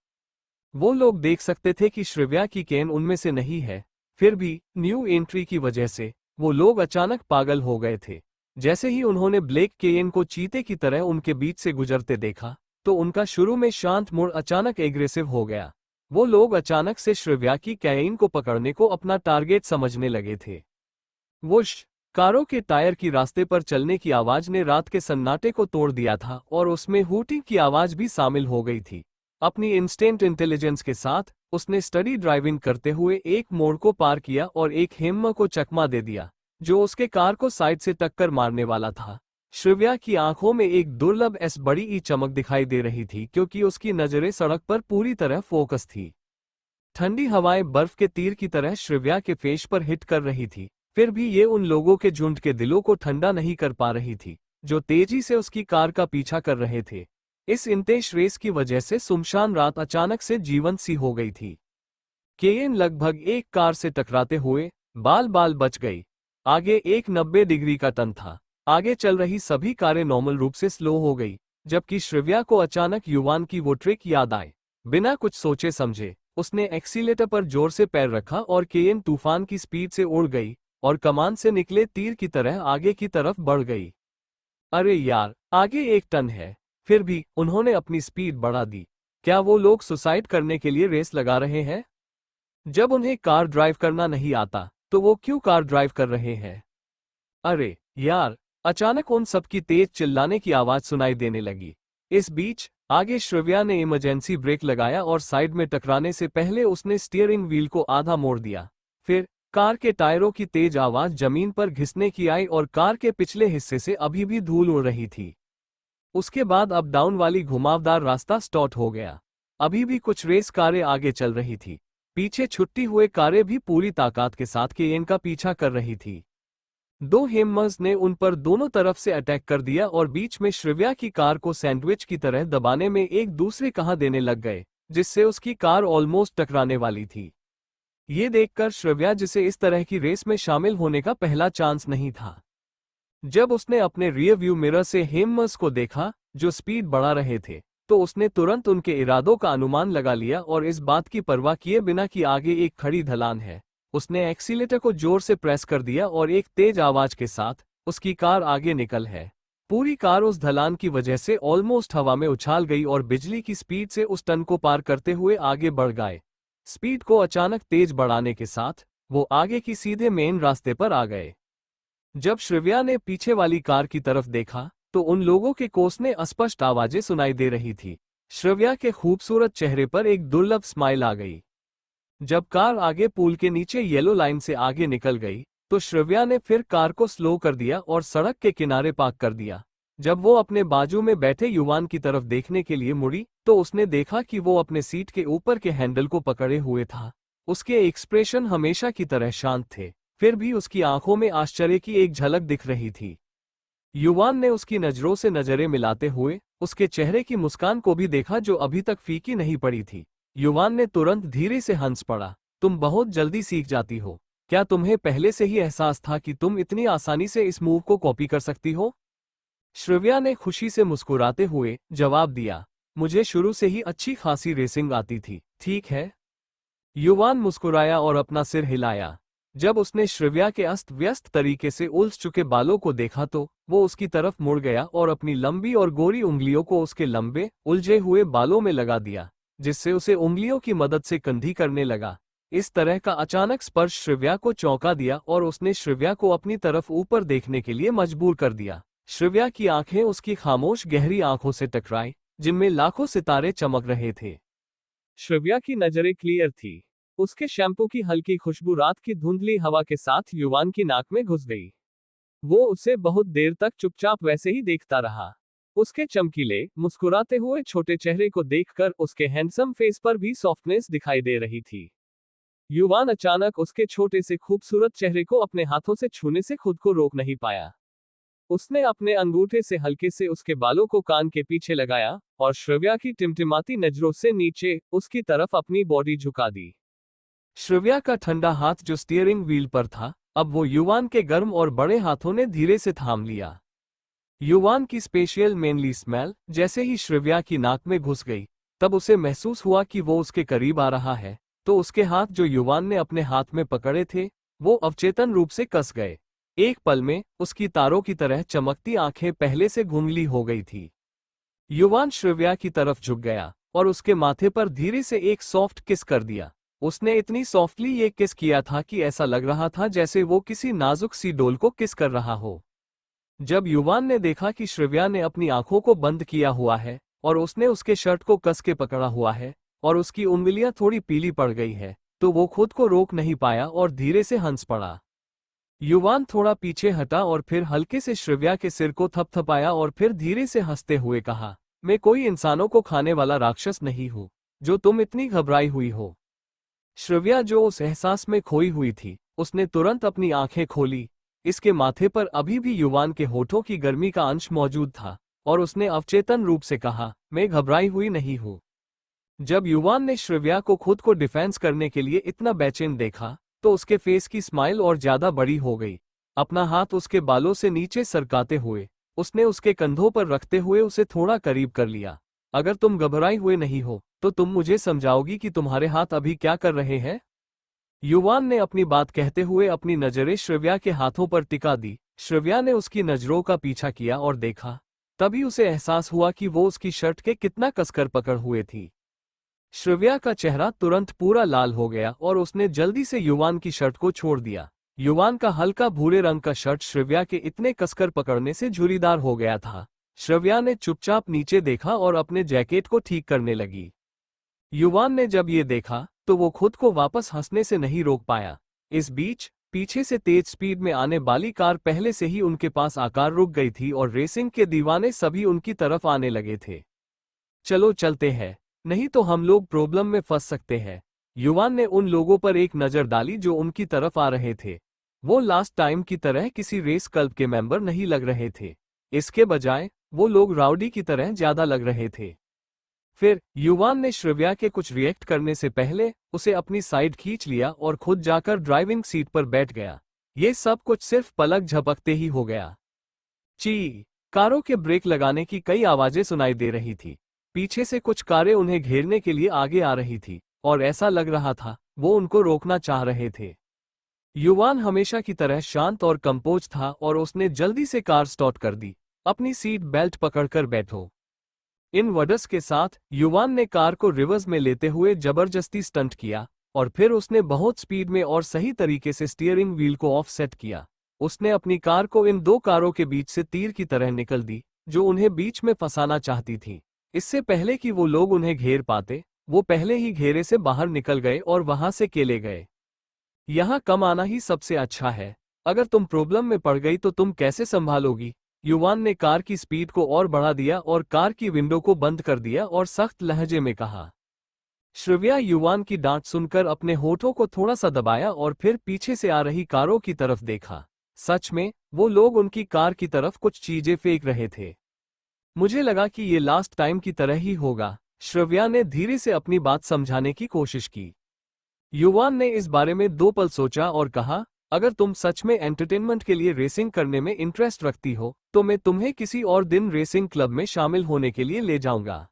वो लोग देख सकते थे कि श्रव्या की केन उनमें से नहीं है। फिर भी न्यू एंट्री की वजह से वो लोग अचानक पागल हो गए थे। जैसे ही उन्होंने ब्लेक केएन को चीते की तरह उनके बीच से गुजरते देखा, तो उनका शुरू में शांत मूड अचानक एग्रेसिव हो गया। वो लोग अचानक से श्रव्या की केन को पकड़ने को अपना टारगेट समझने लगे थे। वुश! कारों के टायर की रास्ते पर चलने की आवाज ने रात के सन्नाटे को तोड़ दिया था और उसमें हूटिंग की आवाज भी शामिल हो गई थी। अपनी इंस्टेंट इंटेलिजेंस के साथ उसने स्टडी ड्राइविंग करते हुए एक मोड़ को पार किया और एक हेम्मा को चकमा दे दिया, जो उसके कार को साइड से टक्कर मारने वाला था। श्रव्या की आंखों में एक दुर्लभ बड़ी ई चमक दिखाई दे रही थी, क्योंकि उसकी नजरें सड़क पर पूरी तरह फोकस थी। ठंडी हवाएं बर्फ के तीर की तरह श्रव्या के फेस पर हिट कर रही थी। फिर भी ये उन लोगों के झुंड के दिलों को ठंडा नहीं कर पा रही थी, जो तेजी से उसकी कार का पीछा कर रहे थे। इस इंटेंस रेस की वजह से सुनसान रात अचानक से जीवंत सी हो गई थी। केएन लगभग एक कार से टकराते हुए बाल बाल बच गई। आगे एक 90 डिग्री का टर्न था। आगे चल रही सभी कारें नॉर्मल रूप से स्लो हो गई, जबकि श्रव्या को अचानक युवान की वो ट्रिक याद आए। बिना कुछ सोचे समझे उसने एक्सीलेटर पर जोर से पैर रखा और केएन तूफान की स्पीड से उड़ गई और कमान से निकले तीर की तरह आगे की तरफ बढ़ गई। अरे यार, आगे एक टन है। फिर भी उन्होंने अपनी स्पीड बढ़ा दी। क्या वो लोग सुसाइड करने के लिए रेस लगा रहे हैं? जब उन्हें कार ड्राइव करना नहीं आता, तो वो क्यों कार ड्राइव कर रहे हैं? अरे यार! अचानक उन सबकी तेज चिल्लाने की आवाज सुनाई देने लगी। इस बीच आगे श्रव्या ने इमरजेंसी ब्रेक लगाया और साइड में टकराने से पहले उसने स्टीयरिंग व्हील को आधा मोड़ दिया। फिर कार के टायरों की तेज आवाज जमीन पर घिसने की आई और कार के पिछले हिस्से से अभी भी धूल उड़ रही थी। उसके बाद अप डाउन वाली घुमावदार रास्ता स्टार्ट हो गया। अभी भी कुछ रेस कारें आगे चल रही थी। पीछे छुट्टी हुए कारें भी पूरी ताकत के साथ केएन का पीछा कर रही थी। दो हेमर्स ने उन पर दोनों तरफ से अटैक कर दिया और बीच में श्रव्या की कार को सैंडविच की तरह दबाने में एक दूसरे कहा देने लग गए, जिससे उसकी कार ऑलमोस्ट टकराने वाली थी। ये देखकर श्रव्या, जिसे इस तरह की रेस में शामिल होने का पहला चांस नहीं था, जब उसने अपने रियर व्यू मिरर से हेमर्स को देखा जो स्पीड बढ़ा रहे थे, तो उसने तुरंत उनके इरादों का अनुमान लगा लिया और इस बात की परवाह किए बिना कि आगे एक खड़ी ढलान है, उसने एक्सीलेटर को जोर से प्रेस कर दिया और एक तेज आवाज के साथ उसकी कार आगे निकल है। पूरी कार उस ढलान की वजह से ऑलमोस्ट हवा में उछाल गई और बिजली की स्पीड से उस टन को पार करते हुए आगे बढ़ गए। स्पीड को अचानक तेज बढ़ाने के साथ वो आगे की सीधे मेन रास्ते पर आ गए। जब श्रव्या ने पीछे वाली कार की तरफ देखा, तो उन लोगों के कोसने अस्पष्ट आवाजें सुनाई दे रही थी। श्रव्या के खूबसूरत चेहरे पर एक दुर्लभ स्माइल आ गई। जब कार आगे पुल के नीचे येलो लाइन से आगे निकल गई, तो श्रव्या ने फिर कार को स्लो कर दिया और सड़क के किनारे पार्क कर दिया। जब वो अपने बाजू में बैठे युवान की तरफ देखने के लिए मुड़ी, तो उसने देखा कि वो अपने सीट के ऊपर के हैंडल को पकड़े हुए था। उसके एक्सप्रेशन हमेशा की तरह शांत थे, फिर भी उसकी आंखों में आश्चर्य की एक झलक दिख रही थी। युवान ने उसकी नजरों से नजरें मिलाते हुए उसके चेहरे की मुस्कान को भी देखा, जो अभी तक फीकी नहीं पड़ी थी। युवान ने तुरंत धीरे से हंस पड़ा। तुम बहुत जल्दी सीख जाती हो। क्या तुम्हें पहले से ही एहसास था कि तुम इतनी आसानी से इस मूव को कॉपी कर सकती हो? श्रिव्या ने खुशी से मुस्कुराते हुए जवाब दिया, मुझे शुरू से ही अच्छी खासी रेसिंग आती थी। ठीक है। युवान मुस्कुराया और अपना सिर हिलाया। जब उसने श्रिव्या के अस्त व्यस्त तरीके से उलझ चुके बालों को देखा तो वो उसकी तरफ मुड़ गया और अपनी लंबी और गोरी उंगलियों को उसके लंबे उलझे हुए बालों में लगा दिया, जिससे उसे उंगलियों की मदद से कंघी करने लगा। इस तरह का अचानक स्पर्श श्रिव्या को चौंका दिया और उसने श्रिव्या को अपनी तरफ ऊपर देखने के लिए मजबूर कर दिया। श्रिव्या की आंखें उसकी खामोश गहरी आंखों से टकराई, जिनमें लाखों सितारे चमक रहे थे। श्रिव्या की नजरें क्लियर थी। उसके शैम्पू की हल्की खुशबू रात की धुंधली हवा के साथ युवान की नाक में घुस गई। वो उसे बहुत देर तक चुपचाप वैसे ही देखता रहा। उसके चमकीले, मुस्कुराते हुए छोटे चेहरे को देखकर उसके हैंडसम फेस पर भी सॉफ्टनेस दिखाई दे रही थी। युवान अचानक उसके छोटे से खूबसूरत चेहरे को अपने हाथों से छूने से खुद को रोक नहीं पाया। उसने अपने अंगूठे से हल्के से उसके बालों को कान के पीछे लगाया और श्रिव्या की टिमटिमाती नजरों से नीचे उसकी तरफ अपनी बॉडी झुका दी। श्रिव्या का ठंडा हाथ जो स्टीयरिंग व्हील पर था, अब वो युवान के गर्म और बड़े हाथों ने धीरे से थाम लिया। युवान की स्पेशियल मेनली स्मेल जैसे ही श्रिव्या की नाक में घुस गई, तब उसे महसूस हुआ कि वो उसके करीब आ रहा है, तो उसके हाथ जो युवान ने अपने हाथ में पकड़े थे, वो अवचेतन रूप से कस गए। एक पल में उसकी तारों की तरह चमकती आंखें पहले से धुंधली हो गई थी। युवान श्रिव्या की तरफ झुक गया और उसके माथे पर धीरे से एक सॉफ्ट किस कर दिया। उसने इतनी सॉफ्टली ये किस किया था कि ऐसा लग रहा था जैसे वो किसी नाजुक सी डोल को किस कर रहा हो। जब युवान ने देखा कि श्रिव्या ने अपनी आंखों को बंद किया हुआ है और उसने उसके शर्ट को कस के पकड़ा हुआ है और उसकी उंगलियां थोड़ी पीली पड़ गई है, तो वो खुद को रोक नहीं पाया और धीरे से हंस पड़ा। युवान थोड़ा पीछे हटा और फिर हल्के से श्रिव्या के सिर को थपथपाया और फिर धीरे से हंसते हुए कहा, मैं कोई इंसानों को खाने वाला राक्षस नहीं हूं, जो तुम इतनी घबराई हुई हो। श्रिव्या जो उस एहसास में खोई हुई थी, उसने तुरंत अपनी आंखें खोली। इसके माथे पर अभी भी युवान के होठों की गर्मी का अंश मौजूद था और उसने अवचेतन रूप से कहा, मैं घबराई हुई नहीं हूं। जब युवान ने श्रिव्या को खुद को डिफेंस करने के लिए इतना बेचैन देखा, तो उसके फेस की स्माइल और ज्यादा बड़ी हो गई। अपना हाथ उसके बालों से नीचे सरकाते हुए उसने उसके कंधों पर रखते हुए उसे थोड़ा करीब कर लिया। अगर तुम घबराई हुए नहीं हो, तो तुम मुझे समझाओगी कि तुम्हारे हाथ अभी क्या कर रहे हैं? युवान ने अपनी बात कहते हुए अपनी नजरें श्रिव्या के हाथों पर टिका दी। श्रिव्या ने उसकी नजरों का पीछा किया और देखा। तभी उसे एहसास हुआ कि वो उसकी शर्ट के कितना कसकर पकड़ हुए थी। श्रिव्या का चेहरा तुरंत पूरा लाल हो गया और उसने जल्दी से युवान की शर्ट को छोड़ दिया। युवान का हल्का भूरे रंग का शर्ट श्रिव्या के इतने कसकर पकड़ने से झुर्रीदार हो गया था। श्रिव्या ने चुपचाप नीचे देखा और अपने जैकेट को ठीक करने लगी। युवान ने जब ये देखा, तो वो खुद को वापस हंसने से नहीं रोक पाया। इस बीच पीछे से तेज स्पीड में आने वाली कार पहले से ही उनके पास आकर रुक गई थी और रेसिंग के दीवाने सभी उनकी तरफ आने लगे थे। चलो चलते हैं, नहीं तो हम लोग प्रॉब्लम में फंस सकते हैं। युवान ने उन लोगों पर एक नजर डाली जो उनकी तरफ आ रहे थे। वो लास्ट टाइम की तरह किसी रेस क्लब के मेंबर नहीं लग रहे थे। इसके बजाय वो लोग राउडी की तरह ज्यादा लग रहे थे। फिर युवान ने श्रिव्या के कुछ रिएक्ट करने से पहले उसे अपनी साइड खींच लिया और खुद जाकर ड्राइविंग सीट पर बैठ गया। ये सब कुछ सिर्फ पलक झपकते ही हो गया। ची! कारों के ब्रेक लगाने की कई आवाजें सुनाई दे रही थी। पीछे से कुछ कारें उन्हें घेरने के लिए आगे आ रही थी और ऐसा लग रहा था वो उनको रोकना चाह रहे थे। युवान हमेशा की तरह शांत और कंपोज था और उसने जल्दी से कार स्टार्ट कर दी। अपनी सीट बेल्ट पकड़कर बैठो। इन वर्ड्स के साथ युवान ने कार को रिवर्स में लेते हुए जबरदस्ती स्टंट किया और फिर उसने बहुत स्पीड में और सही तरीके से स्टीयरिंग व्हील को ऑफ सेट किया। उसने अपनी कार को इन दो कारों के बीच से तीर की तरह निकल दी, जो उन्हें बीच में फंसाना चाहती थी। इससे पहले कि वो लोग उन्हें घेर पाते, वो पहले ही घेरे से बाहर निकल गए और वहां से केले गए। यहाँ कम आना ही सबसे अच्छा है। अगर तुम प्रॉब्लम में पड़ गई तो तुम कैसे संभालोगी? युवान ने कार की स्पीड को और बढ़ा दिया और कार की विंडो को बंद कर दिया और सख्त लहजे में कहा। श्रिव्या युवान की डांट सुनकर अपने होठों को थोड़ा सा दबाया और फिर पीछे से आ रही कारों की तरफ देखा। सच में वो लोग उनकी कार की तरफ कुछ चीजें फेंक रहे थे। मुझे लगा कि ये लास्ट टाइम की तरह ही होगा। श्रिव्या ने धीरे से अपनी बात समझाने की कोशिश की। युवान ने इस बारे में 2 पल सोचा और कहा, अगर तुम सच में एंटरटेनमेंट के लिए रेसिंग करने में इंटरेस्ट रखती हो तो मैं तुम्हें किसी और दिन रेसिंग क्लब में शामिल होने के लिए ले जाऊंगा।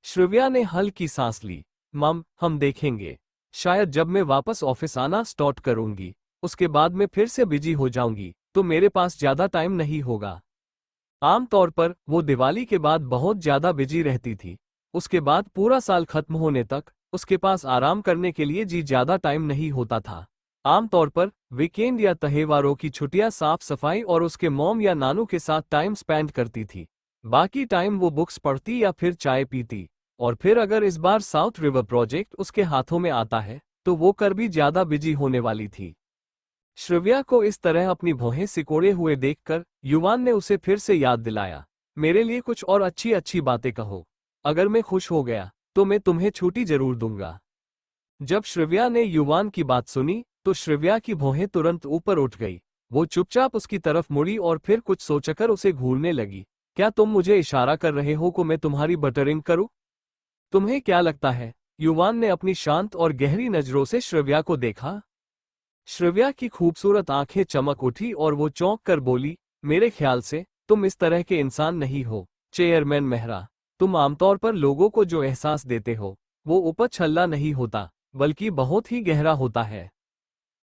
श्रिव्या ने हल्की सांस ली। मम, हम देखेंगे। शायद जब मैं वापस ऑफिस आना स्टार्ट करूंगी, उसके बाद मैं फिर से बिजी हो जाऊंगी, तो मेरे पास ज्यादा टाइम नहीं होगा। आमतौर पर वो दिवाली के बाद बहुत ज्यादा बिजी रहती थी। उसके बाद पूरा साल खत्म होने तक उसके पास आराम करने के लिए ज्यादा टाइम नहीं होता था। आमतौर पर वीकेंड या त्योहारों की छुट्टियां साफ सफाई और उसके मॉम या नानू के साथ टाइम स्पेंड करती थी। बाकी टाइम वो बुक्स पढ़ती या फिर चाय पीती। और फिर अगर इस बार साउथ रिवर प्रोजेक्ट उसके हाथों में आता है तो वो कर भी ज्यादा बिजी होने वाली थी। श्रिव्या को इस तरह अपनी भौहें सिकोड़े हुए देखकर युवान ने उसे फिर से याद दिलाया, मेरे लिए कुछ और अच्छी अच्छी बातें कहो। अगर मैं खुश हो गया तो मैं तुम्हें छुट्टी जरूर दूंगा। जब श्रिव्या ने युवान की बात सुनी तो श्रिव्या की भौहें तुरंत ऊपर उठ गई। वो चुपचाप उसकी तरफ मुड़ी और फिर कुछ सोचकर उसे घूरने लगी। क्या तुम मुझे इशारा कर रहे हो कि मैं तुम्हारी बटरिंग करूं? तुम्हें क्या लगता है? युवान ने अपनी शांत और गहरी नजरों से श्रिव्या को देखा। श्रिव्या की खूबसूरत आंखें चमक उठी और वो चौंक कर बोली, मेरे ख्याल से तुम इस तरह के इंसान नहीं हो चेयरमैन मेहरा। तुम आमतौर पर लोगों को जो एहसास देते हो वो ऊपर छल्ला नहीं होता, बल्कि बहुत ही गहरा होता है।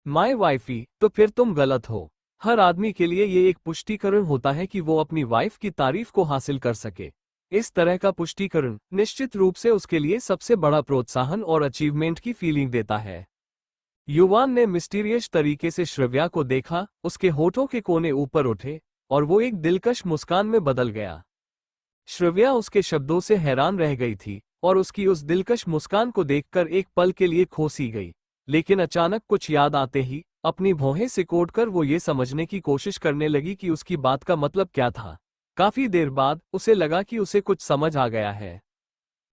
माय वाइफी, तो फिर तुम गलत हो। हर आदमी के लिए ये एक पुष्टिकरण होता है कि वो अपनी वाइफ की तारीफ को हासिल कर सके। इस तरह का पुष्टिकरण निश्चित रूप से उसके लिए सबसे बड़ा प्रोत्साहन और अचीवमेंट की फीलिंग देता है। युवान ने मिस्टीरियस तरीके से श्रिव्या को देखा, उसके होठों के कोने ऊपर उठे और वो एक दिलकश मुस्कान में बदल गया। श्रिव्या उसके शब्दों से हैरान रह गई थी और उसकी उस दिलकश मुस्कान को देखकर एक पल के लिए खो सी गई। लेकिन अचानक कुछ याद आते ही अपनी भौहें सिकोड़कर वो ये समझने की कोशिश करने लगी कि उसकी बात का मतलब क्या था। काफी देर बाद उसे लगा कि उसे कुछ समझ आ गया है।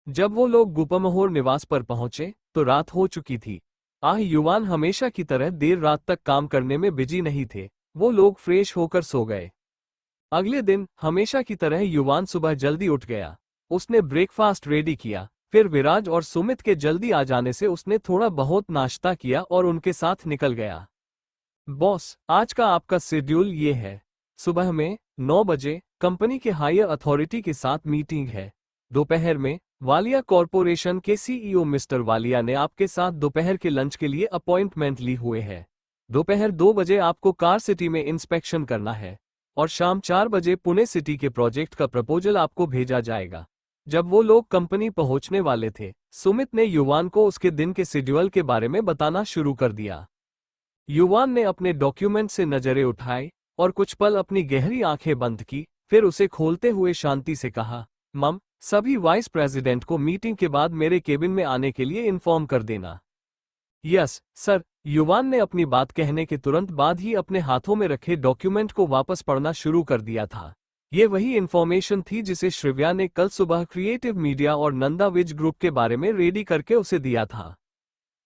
जब वो लोग गुपमहोर निवास पर पहुंचे तो रात हो चुकी थी। युवान हमेशा की तरह देर रात तक काम करने में बिजी नहीं थे। वो लोग फ्रेश होकर सो गए। अगले दिन हमेशा की तरह युवान सुबह जल्दी उठ गया। उसने ब्रेकफास्ट रेडी किया। फिर विराज और सुमित के जल्दी आ जाने से उसने थोड़ा बहुत नाश्ता किया और उनके साथ निकल गया। बॉस, आज का आपका शेड्यूल ये है। सुबह में 9 बजे कंपनी के हायर अथॉरिटी के साथ मीटिंग है। दोपहर में वालिया कॉरपोरेशन के सीईओ मिस्टर वालिया ने आपके साथ दोपहर के लंच के लिए अपॉइंटमेंट ली हुए है। दोपहर 2 बजे आपको कार सिटी में इंस्पेक्शन करना है और शाम 4 बजे पुणे सिटी के प्रोजेक्ट का प्रपोजल आपको भेजा जाएगा। जब वो लोग कंपनी पहुंचने वाले थे, सुमित ने युवान को उसके दिन के शेड्यूल के बारे में बताना शुरू कर दिया। युवान ने अपने डॉक्यूमेंट से नजरें उठाई और कुछ पल अपनी गहरी आंखें बंद की। फिर उसे खोलते हुए शांति से कहा, मम, सभी वाइस प्रेसिडेंट को मीटिंग के बाद मेरे केबिन में आने के लिए इन्फॉर्म कर देना। Yes sir. युवान ने अपनी बात कहने के तुरंत बाद ही अपने हाथों में रखे डॉक्यूमेंट को वापस पढ़ना शुरू कर दिया था। ये वही इन्फॉर्मेशन थी जिसे श्रिव्या ने कल सुबह क्रिएटिव मीडिया और नंदा विज ग्रुप के बारे में रेडी करके उसे दिया था।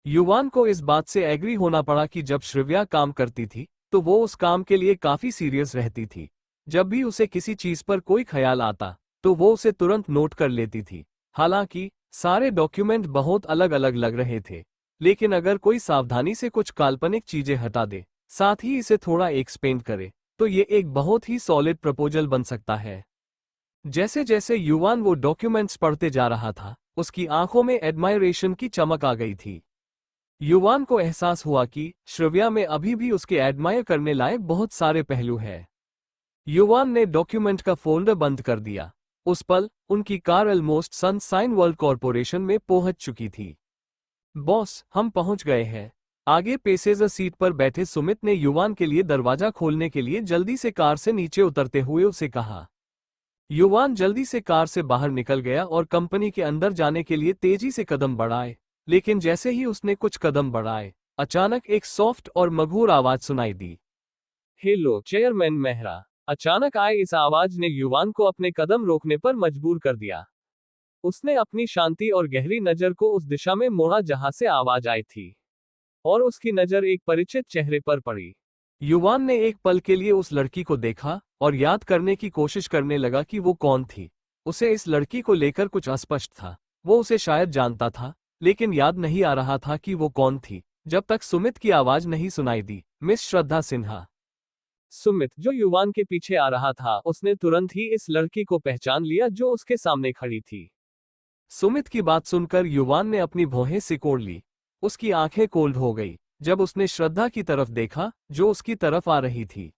युवान को इस बात से एग्री होना पड़ा कि जब श्रिव्या काम करती थी तो वो उस काम के लिए काफी सीरियस रहती थी। जब भी उसे किसी चीज पर कोई ख्याल आता तो वो उसे तुरंत नोट कर लेती थी। हालांकि सारे डॉक्यूमेंट बहुत अलग अलग लग रहे थे, लेकिन अगर कोई सावधानी से कुछ काल्पनिक चीजें हटा दे, साथ ही इसे थोड़ा एक्सपेंड करे, तो ये एक बहुत ही सॉलिड प्रपोजल बन सकता है। जैसे जैसे युवान वो डॉक्यूमेंट्स पढ़ते जा रहा था, उसकी आंखों में एडमायरेशन की चमक आ गई थी। युवान को एहसास हुआ कि श्रिव्या में अभी भी उसके एडमायर करने लायक बहुत सारे पहलू हैं। युवान ने डॉक्यूमेंट का फोल्डर बंद कर दिया। उस पल उनकी car almost sunshine world corporation में पहुंच चुकी थी। बॉस, हम पहुंच गए हैं। आगे पैसेंजर सीट पर बैठे सुमित ने युवान के लिए दरवाजा खोलने के लिए जल्दी से कार से नीचे उतरते हुए उसे कहा। युवान जल्दी से कार से बाहर निकल गया और कंपनी के अंदर जाने के लिए तेजी से कदम बढ़ाए। लेकिन जैसे ही उसने कुछ कदम बढ़ाए, अचानक एक सॉफ्ट और मधुर आवाज सुनाई दी। Hello chairman Mehra. अचानक आए इस आवाज ने युवान को अपने कदम रोकने पर मजबूर कर दिया। उसने अपनी शांति और गहरी नजर को उस दिशा में मोड़ा जहां से आवाज आई थी, और उसकी नजर एक परिचित चेहरे पर पड़ी। युवान ने एक पल के लिए उस लड़की को देखा और याद करने की कोशिश करने लगा कि वो कौन थी। उसे इस लड़की को लेकर कुछ अस्पष्ट था। वो उसे शायद जानता था, लेकिन याद नहीं आ रहा था कि वो कौन थी, जब तक सुमित की आवाज नहीं सुनाई दी, मिस श्रद्धा सिन्हा। सुमित, जो युवान के पीछे आ रहा था, उसने तुरंत ही इस लड़की को पहचान लिया जो उसके सामने खड़ी थी। सुमित की बात सुनकर युवान ने अपनी भौहें सिकोड़ ली। उसकी आंखें कोल्ड हो गई जब उसने श्रद्धा की तरफ देखा, जो उसकी तरफ आ रही थी।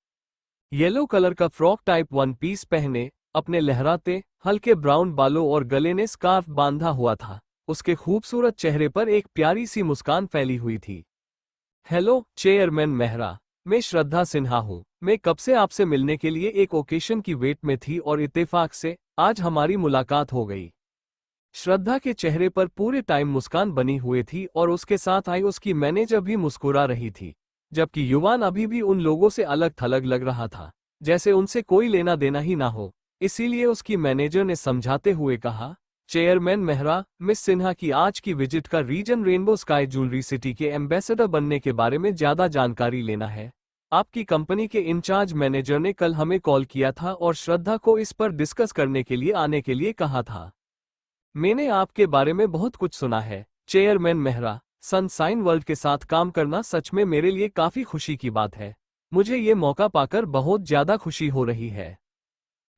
येलो कलर का फ्रॉक टाइप वन पीस पहने, अपने लहराते हल्के ब्राउन बालों और गले ने स्कार्फ बांधा हुआ था। उसके खूबसूरत चेहरे पर एक प्यारी सी मुस्कान फैली हुई थी। हेलो चेयरमैन मेहरा, मैं श्रद्धा सिन्हा हूँ। मैं कब से आपसे मिलने के लिए एक ओकेशन की वेट में थी और इत्तेफाक से आज हमारी मुलाकात हो गई। श्रद्धा के चेहरे पर पूरे टाइम मुस्कान बनी हुई थी और उसके साथ आई उसकी मैनेजर भी मुस्कुरा रही थी, जबकि युवान अभी भी उन लोगों से अलग थलग लग रहा था, जैसे उनसे कोई लेना देना ही ना हो। इसीलिए उसकी मैनेजर ने समझाते हुए कहा, चेयरमैन मेहरा, मिस सिन्हा की आज की विजिट का reason rainbow sky jewellery city के एम्बेसडर बनने के बारे में ज्यादा जानकारी लेना है। आपकी कंपनी के इंचार्ज मैनेजर ने कल हमें कॉल किया था और श्रद्धा को इस पर डिस्कस करने के लिए आने के लिए कहा था। मैंने आपके बारे में बहुत कुछ सुना है चेयरमैन मेहरा। सनसाइन वर्ल्ड के साथ काम करना सच में मेरे लिए काफी खुशी की बात है। मुझे ये मौका पाकर बहुत ज्यादा खुशी हो रही है।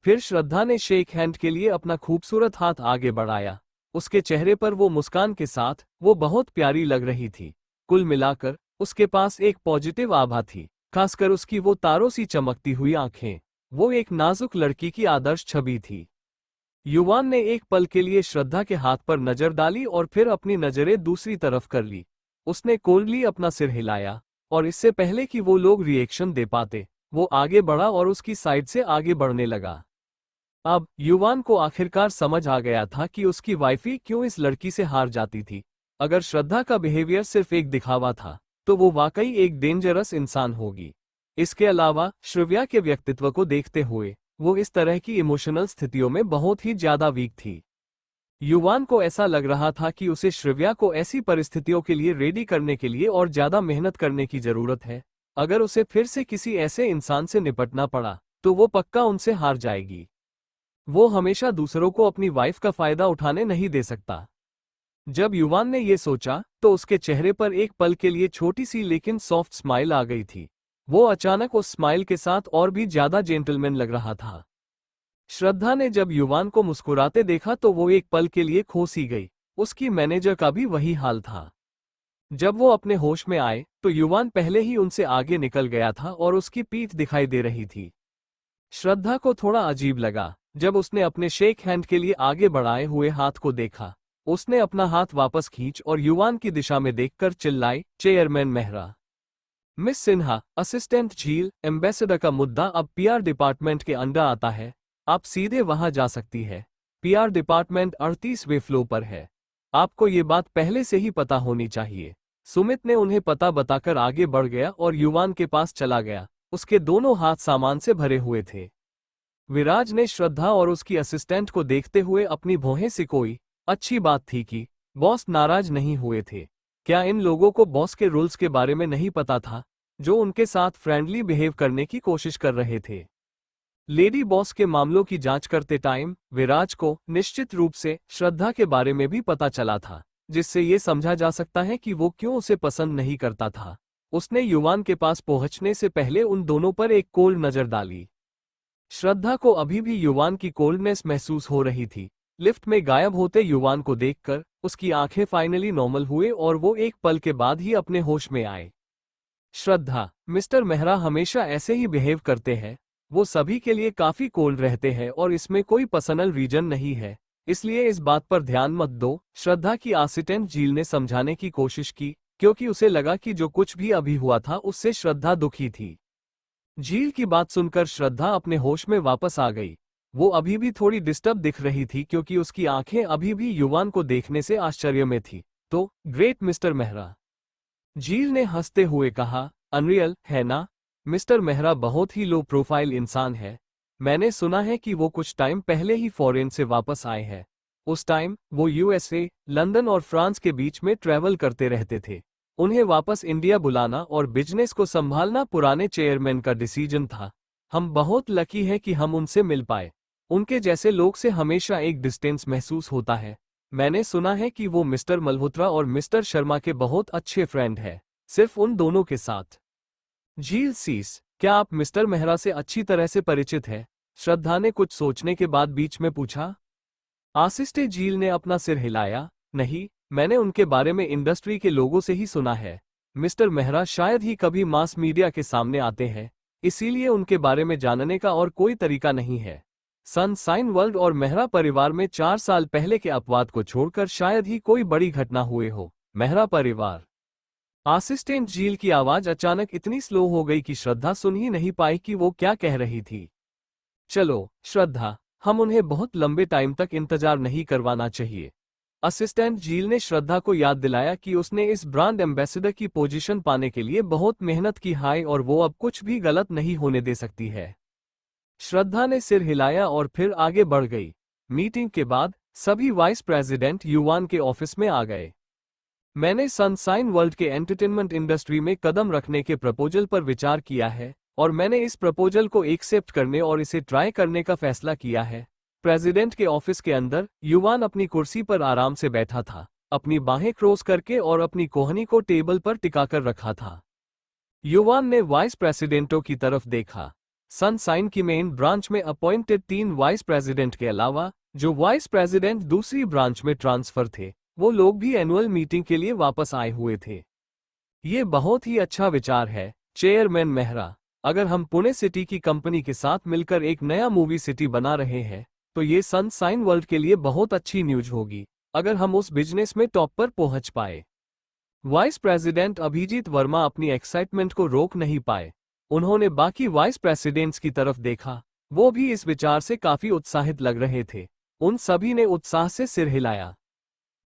फिर श्रद्धा ने शेक हैंड के लिए अपना खूबसूरत हाथ आगे बढ़ाया। उसके चेहरे पर वो मुस्कान के साथ वो बहुत प्यारी लग रही थी। कुल मिलाकर उसके पास एक पॉजिटिव आभा थी, खासकर उसकी वो तारों सी चमकती हुई आंखें। वो एक नाजुक लड़की की आदर्श छवि थी। युवान ने एक पल के लिए श्रद्धा के हाथ पर नजर डाली और फिर अपनी नजरें दूसरी तरफ कर ली। उसने कोल्डली अपना सिर हिलाया और इससे पहले कि वो लोग रिएक्शन दे पाते, वो आगे बढ़ा और उसकी साइड से आगे बढ़ने लगा। अब युवान को आखिरकार समझ आ गया था कि उसकी वाइफी क्यों इस लड़की से हार जाती थी। अगर श्रद्धा का बिहेवियर सिर्फ एक दिखावा था, तो वो वाकई एक डेंजरस इंसान होगी। इसके अलावा श्रव्या के व्यक्तित्व को देखते हुए वो इस तरह की इमोशनल स्थितियों में बहुत ही ज्यादा वीक थी। युवान को ऐसा लग रहा था कि उसे श्रव्या को ऐसी परिस्थितियों के लिए रेडी करने के लिए और ज्यादा मेहनत करने की जरूरत है। अगर उसे फिर से किसी ऐसे इंसान से निपटना पड़ा, तो वो पक्का उनसे हार जाएगी। वो हमेशा दूसरों को अपनी वाइफ का फायदा उठाने नहीं दे सकता। जब युवान ने ये सोचा, तो उसके चेहरे पर एक पल के लिए छोटी सी लेकिन सॉफ्ट स्माइल आ गई थी। वो अचानक उस स्माइल के साथ और भी ज्यादा जेंटलमैन लग रहा था। श्रद्धा ने जब युवान को मुस्कुराते देखा तो वो एक पल के लिए खो सी गई। उसकी मैनेजर का भी वही हाल था। जब वो अपने होश में आए, तो युवान पहले ही उनसे आगे निकल गया था और उसकी पीठ दिखाई दे रही थी। श्रद्धा को थोड़ा अजीब लगा जब उसने अपने शेक हैंड के लिए आगे बढ़ाए हुए हाथ को देखा। उसने अपना हाथ वापस खींच और युवान की दिशा में देखकर चिल्लाई, chairman Mehra. Miss Sinha, assistant झील, एम्बेसडर का मुद्दा अब पीआर डिपार्टमेंट के अंडर आता है। आप सीधे वहां जा सकती है। पीआर डिपार्टमेंट 38वें फ्लोर पर है। आपको ये बात पहले से ही पता होनी चाहिए। सुमित ने उन्हें पता बताकर आगे बढ़ गया और युवान के पास चला गया। उसके दोनों हाथ सामान से भरे हुए थे। विराज ने श्रद्धा और उसकी असिस्टेंट को देखते हुए अपनी भौहें सिकोई। अच्छी बात थी कि बॉस नाराज नहीं हुए थे। क्या इन लोगों को बॉस के रूल्स के बारे में नहीं पता था, जो उनके साथ फ्रेंडली बिहेव करने की कोशिश कर रहे थे? लेडी बॉस के मामलों की जांच करते टाइम विराज को निश्चित रूप से श्रद्धा के बारे में भी पता चला था, जिससे ये समझा जा सकता है कि वो क्यों उसे पसंद नहीं करता था। उसने युवान के पास पहुंचने से पहले उन दोनों पर एक कोल्ड नजर डाली। श्रद्धा को अभी भी युवान की कोल्डनेस महसूस हो रही थी। लिफ्ट में गायब होते युवान को देखकर उसकी आंखें फाइनली नॉर्मल हुए और वो एक पल के बाद ही अपने होश में आए। श्रद्धा, मिस्टर मेहरा हमेशा ऐसे ही बिहेव करते हैं। वो सभी के लिए काफी कोल्ड रहते हैं और इसमें कोई पर्सनल रीजन नहीं है, इसलिए इस बात पर ध्यान मत दो। श्रद्धा की असिस्टेंट झील ने समझाने की कोशिश की, क्योंकि उसे लगा कि जो कुछ भी अभी हुआ था उससे श्रद्धा दुखी थी। झील की बात सुनकर श्रद्धा अपने होश में वापस आ गई। वो अभी भी थोड़ी डिस्टर्ब दिख रही थी क्योंकि उसकी आंखें अभी भी युवान को देखने से आश्चर्य में थी। तो ग्रेट मिस्टर मेहरा, झील ने हंसते हुए कहा, अनरियल है ना? मिस्टर मेहरा बहुत ही लो प्रोफाइल इंसान है। मैंने सुना है कि वो कुछ टाइम पहले ही फॉरेन से वापस आए हैं। उस टाइम वो यूएसए, लंदन और फ्रांस के बीच में ट्रैवल करते रहते थे। उन्हें वापस इंडिया बुलाना और बिजनेस को संभालना पुराने चेयरमैन का डिसीजन था। हम बहुत लकी हैं कि हम उनसे मिल पाए। उनके जैसे लोग से हमेशा एक डिस्टेंस महसूस होता है। मैंने सुना है कि वो मिस्टर मल्होत्रा और मिस्टर शर्मा के बहुत अच्छे फ्रेंड हैं, सिर्फ उन दोनों के साथ। झील सीस, क्या आप मिस्टर मेहरा से अच्छी तरह से परिचित हैं? श्रद्धा ने कुछ सोचने के बाद बीच में पूछा। आसिस्टे झील ने अपना सिर हिलाया। नहीं, मैंने उनके बारे में इंडस्ट्री के लोगों से ही सुना है। मिस्टर मेहरा शायद ही कभी मास मीडिया के सामने आते हैं, इसीलिए उनके बारे में जानने का और कोई तरीका नहीं है। सनशाइन वर्ल्ड और मेहरा परिवार में 4 साल पहले के अपवाद को छोड़कर शायद ही कोई बड़ी घटना हुए हो। मेहरा परिवार। असिस्टेंट झील की आवाज अचानक इतनी स्लो हो गई कि श्रद्धा सुन ही नहीं पाई कि वो क्या कह रही थी। चलो श्रद्धा, हम उन्हें बहुत लंबे टाइम तक इंतजार नहीं करवाना चाहिए। असिस्टेंट झील ने श्रद्धा को याद दिलाया कि उसने इस ब्रांड एम्बेसडर की पोजीशन पाने के लिए बहुत मेहनत की है और वो अब कुछ भी गलत नहीं होने दे सकती है। श्रद्धा ने सिर हिलाया और फिर आगे बढ़ गई। मीटिंग के बाद सभी वाइस प्रेसिडेंट युवान के ऑफिस में आ गए। मैंने सनशाइन वर्ल्ड के एंटरटेनमेंट इंडस्ट्री में कदम रखने के प्रपोजल पर विचार किया है और मैंने इस प्रपोजल को एक्सेप्ट करने और इसे ट्राई करने का फैसला किया है। प्रेसिडेंट के ऑफिस के अंदर युवान अपनी कुर्सी पर आराम से बैठा था, अपनी बाहें क्रॉस करके और अपनी कोहनी को टेबल पर टिकाकर रखा था। युवान ने वाइस प्रेसिडेंटों की तरफ देखा। सनशाइन की मेन ब्रांच में अपॉइंटेड 3 वाइस प्रेसिडेंट के अलावा जो वाइस प्रेसिडेंट दूसरी ब्रांच में ट्रांसफर थे, वो लोग भी एनुअल मीटिंग के लिए वापस आए हुए थे। ये बहुत ही अच्छा विचार है चेयरमैन मेहरा। अगर हम पुणे सिटी की कंपनी के साथ मिलकर एक नया मूवी सिटी बना रहे हैं तो ये सनशाइन वर्ल्ड के लिए बहुत अच्छी न्यूज होगी अगर हम उस बिजनेस में टॉप पर पहुंच पाए। वाइस प्रेसिडेंट अभिजीत वर्मा अपनी एक्साइटमेंट को रोक नहीं पाए। उन्होंने बाकी वाइस प्रेसिडेंट्स की तरफ देखा, वो भी इस विचार से काफी उत्साहित लग रहे थे। उन सभी ने उत्साह से सिर हिलाया।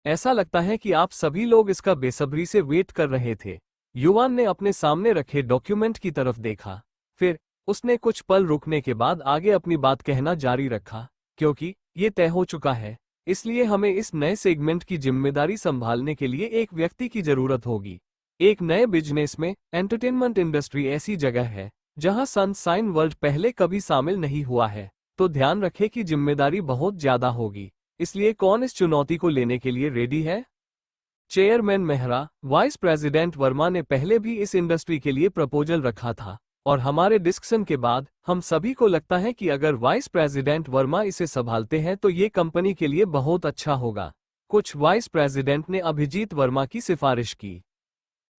ऐसा लगता है कि आप सभी लोग इसका बेसब्री से वेट कर रहे थे। युवान ने अपने सामने रखे डॉक्यूमेंट की तरफ देखा, फिर उसने कुछ पल रुकने के बाद आगे अपनी बात कहना जारी रखा। क्योंकि ये तय हो चुका है, इसलिए हमें इस नए सेगमेंट की जिम्मेदारी संभालने के लिए एक व्यक्ति की जरूरत होगी। एक नए बिजनेस में एंटरटेनमेंट इंडस्ट्री ऐसी जगह है जहां सनशाइन वर्ल्ड पहले कभी शामिल नहीं हुआ है, तो ध्यान रखें कि जिम्मेदारी बहुत ज्यादा होगी। इसलिए कौन इस चुनौती को लेने के लिए रेडी है? Chairman Mehra, vice president Verma ने पहले भी इस इंडस्ट्री के लिए प्रपोजल रखा था और हमारे डिस्कशन के बाद हम सभी को लगता है कि अगर वाइस प्रेसिडेंट वर्मा इसे संभालते हैं तो ये कंपनी के लिए बहुत अच्छा होगा। कुछ वाइस प्रेसिडेंट ने अभिजीत वर्मा की सिफारिश की।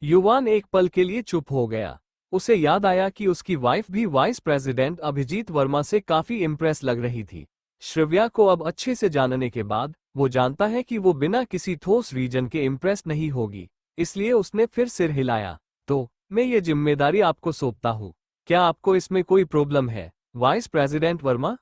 युवान एक पल के लिए चुप हो गया। उसे याद आया कि उसकी वाइफ भी वाइस प्रेसिडेंट अभिजीत वर्मा से काफी इम्प्रेस लग रही थी। श्रव्या को अब अच्छे से जानने के बाद वो जानता है कि वो बिना किसी ठोस रीजन के इम्प्रेस नहीं होगी, इसलिए उसने फिर सिर हिलाया। तो मैं ये जिम्मेदारी आपको सौंपता हूँ। क्या आपको इसमें कोई प्रॉब्लम है, वाइस प्रेसिडेंट वर्मा?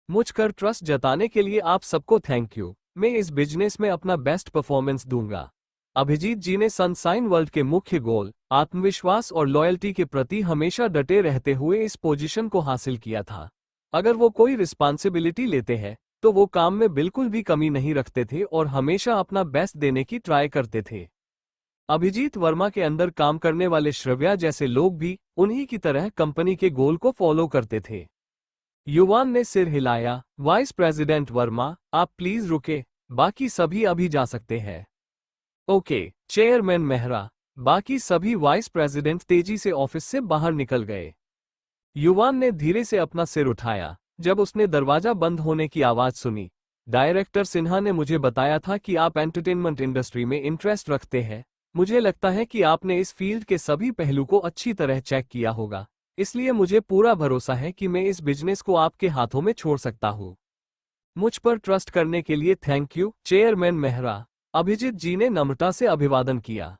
मुझ पर ट्रस्ट जताने के लिए आप सबको थैंक यू। मैं इस बिजनेस में अपना बेस्ट परफॉर्मेंस दूंगा। अभिजीत जी ने सनशाइन वर्ल्ड के मुख्य गोल, आत्मविश्वास और लॉयल्टी के प्रति हमेशा डटे रहते हुए इस पोजीशन को हासिल किया था। अगर वो कोई रिस्पॉन्सिबिलिटी लेते हैं तो वो काम में बिल्कुल भी कमी नहीं रखते थे और हमेशा अपना बेस्ट देने की ट्राई करते थे। अभिजीत वर्मा के अंदर काम करने वाले श्रव्या जैसे लोग भी उन्हीं की तरह कंपनी के गोल को फॉलो करते थे। युवान ने सिर हिलाया। वाइस प्रेसिडेंट वर्मा, आप प्लीज रुके, बाकी सभी अभी जा सकते हैं। Okay chairman Mehra. बाकी सभी वाइस प्रेसिडेंट तेजी से ऑफिस से बाहर निकल गए। युवान ने धीरे से अपना सिर उठाया जब उसने दरवाजा बंद होने की आवाज सुनी। डायरेक्टर सिन्हा ने मुझे बताया था कि आप एंटरटेनमेंट इंडस्ट्री में इंटरेस्ट रखते हैं। मुझे लगता है कि आपने इस फील्ड के सभी पहलू को अच्छी तरह चेक किया होगा, इसलिए मुझे पूरा भरोसा है कि मैं इस बिजनेस को आपके हाथों में छोड़ सकता हूँ। मुझ पर ट्रस्ट करने के लिए thank you chairman Mehra. Abhijit ji ने नम्रता से अभिवादन किया।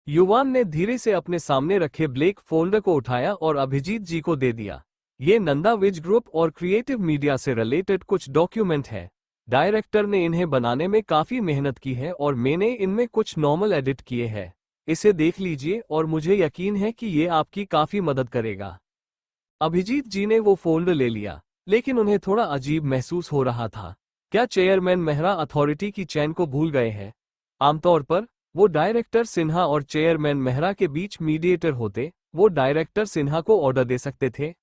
युवान ने धीरे से अपने सामने रखे ब्लैक फोल्डर को उठाया और अभिजीत जी को दे दिया। ये नंदा विज ग्रुप और क्रिएटिव मीडिया से रिलेटेड कुछ डॉक्यूमेंट है। डायरेक्टर ने इन्हें बनाने में काफी मेहनत की है और मैंने इनमें कुछ नॉर्मल एडिट किए हैं। इसे देख लीजिए और मुझे यकीन है कि ये आपकी काफी मदद करेगा। अभिजीत जी ने वो फोल्डर ले लिया, लेकिन उन्हें थोड़ा अजीब महसूस हो रहा था। क्या चेयरमैन मेहरा अथॉरिटी की चैन को भूल गए हैं? आमतौर पर वो डायरेक्टर सिन्हा और चेयरमैन मेहरा के बीच मीडिएटर होते, वो डायरेक्टर सिन्हा को ऑर्डर दे सकते थे।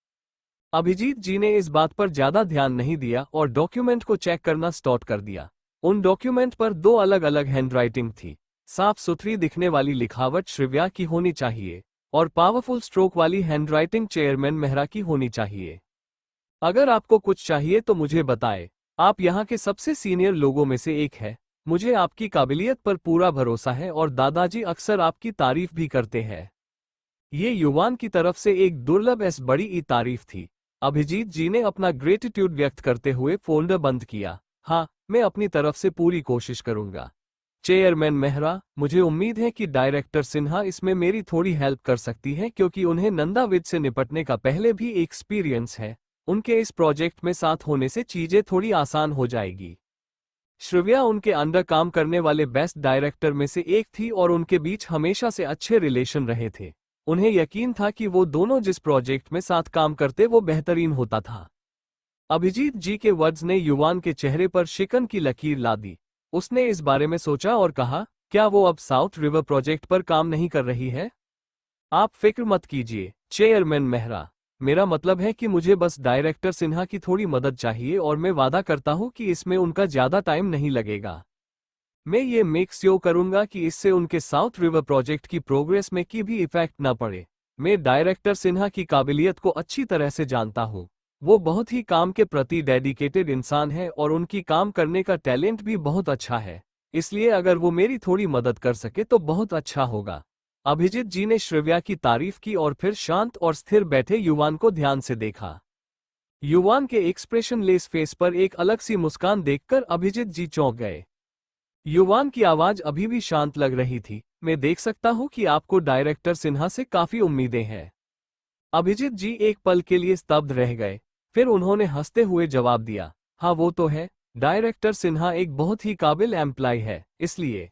अभिजीत जी ने इस बात पर ज्यादा ध्यान नहीं दिया और डॉक्यूमेंट को चेक करना स्टार्ट कर दिया। उन डॉक्यूमेंट पर 2 अलग अलग हैंडराइटिंग थी। साफ सुथरी दिखने वाली लिखावट श्रिव्या की होनी चाहिए और पावरफुल स्ट्रोक वाली हैंडराइटिंग चेयरमैन मेहरा की होनी चाहिए। अगर आपको कुछ चाहिए तो मुझे बताएं। आप यहाँ के सबसे सीनियर लोगों में से एक है। मुझे आपकी काबिलियत पर पूरा भरोसा है और दादाजी अक्सर आपकी तारीफ भी करते हैं। ये युवान की तरफ से एक दुर्लभ एस बड़ी ई तारीफ थी। अभिजीत जी ने अपना ग्रेटिट्यूड व्यक्त करते हुए फोल्डर बंद किया। हाँ, मैं अपनी तरफ से पूरी कोशिश करूंगा। चेयरमैन मेहरा, मुझे उम्मीद है कि डायरेक्टर सिन्हा इसमें मेरी थोड़ी हेल्प कर सकती है क्योंकि उन्हें नंदाविद से निपटने का पहले भी एक्सपीरियंस है। उनके इस प्रोजेक्ट में साथ होने से चीजें थोड़ी आसान हो जाएगी। श्रिव्या उनके अंडर काम करने वाले बेस्ट डायरेक्टर में से एक थी और उनके बीच हमेशा से अच्छे रिलेशन रहे थे। उन्हें यकीन था कि वो दोनों जिस प्रोजेक्ट में साथ काम करते वो बेहतरीन होता था। अभिजीत जी के वर्ड्स ने युवान के चेहरे पर शिकन की लकीर ला दी। उसने इस बारे में सोचा और कहा, क्या वो अब साउथ रिवर प्रोजेक्ट पर काम नहीं कर रही है? आप फिक्र मत कीजिए चेयरमैन मेहरा। मेरा मतलब है कि मुझे बस डायरेक्टर सिन्हा की थोड़ी मदद चाहिए और मैं वादा करता हूं कि इसमें उनका ज्यादा टाइम नहीं लगेगा। मैं ये मेक श्योर करूंगा कि इससे उनके साउथ रिवर प्रोजेक्ट की प्रोग्रेस में की भी इफेक्ट न पड़े। मैं डायरेक्टर सिन्हा की काबिलियत को अच्छी तरह से जानता हूं। वो बहुत ही काम के प्रति डेडिकेटेड इंसान है और उनकी काम करने का टैलेंट भी बहुत अच्छा है। इसलिए अगर वो मेरी थोड़ी मदद कर सके तो बहुत अच्छा होगा। अभिजीत जी ने श्रिव्या की तारीफ की और फिर शांत और स्थिर बैठे युवान को ध्यान से देखा। युवान के एक्सप्रेशनलेस फेस पर एक अलग सी मुस्कान देखकर अभिजीत जी चौंक गए। युवान की आवाज अभी भी शांत लग रही थी। मैं देख सकता हूं कि आपको डायरेक्टर सिन्हा से काफी उम्मीदें हैं। अभिजीत जी एक पल के लिए स्तब्ध रह गए, फिर उन्होंने हंसते हुए जवाब दिया, हाँ वो तो है। डायरेक्टर सिन्हा एक बहुत ही काबिल एम्प्लॉय है, इसलिए।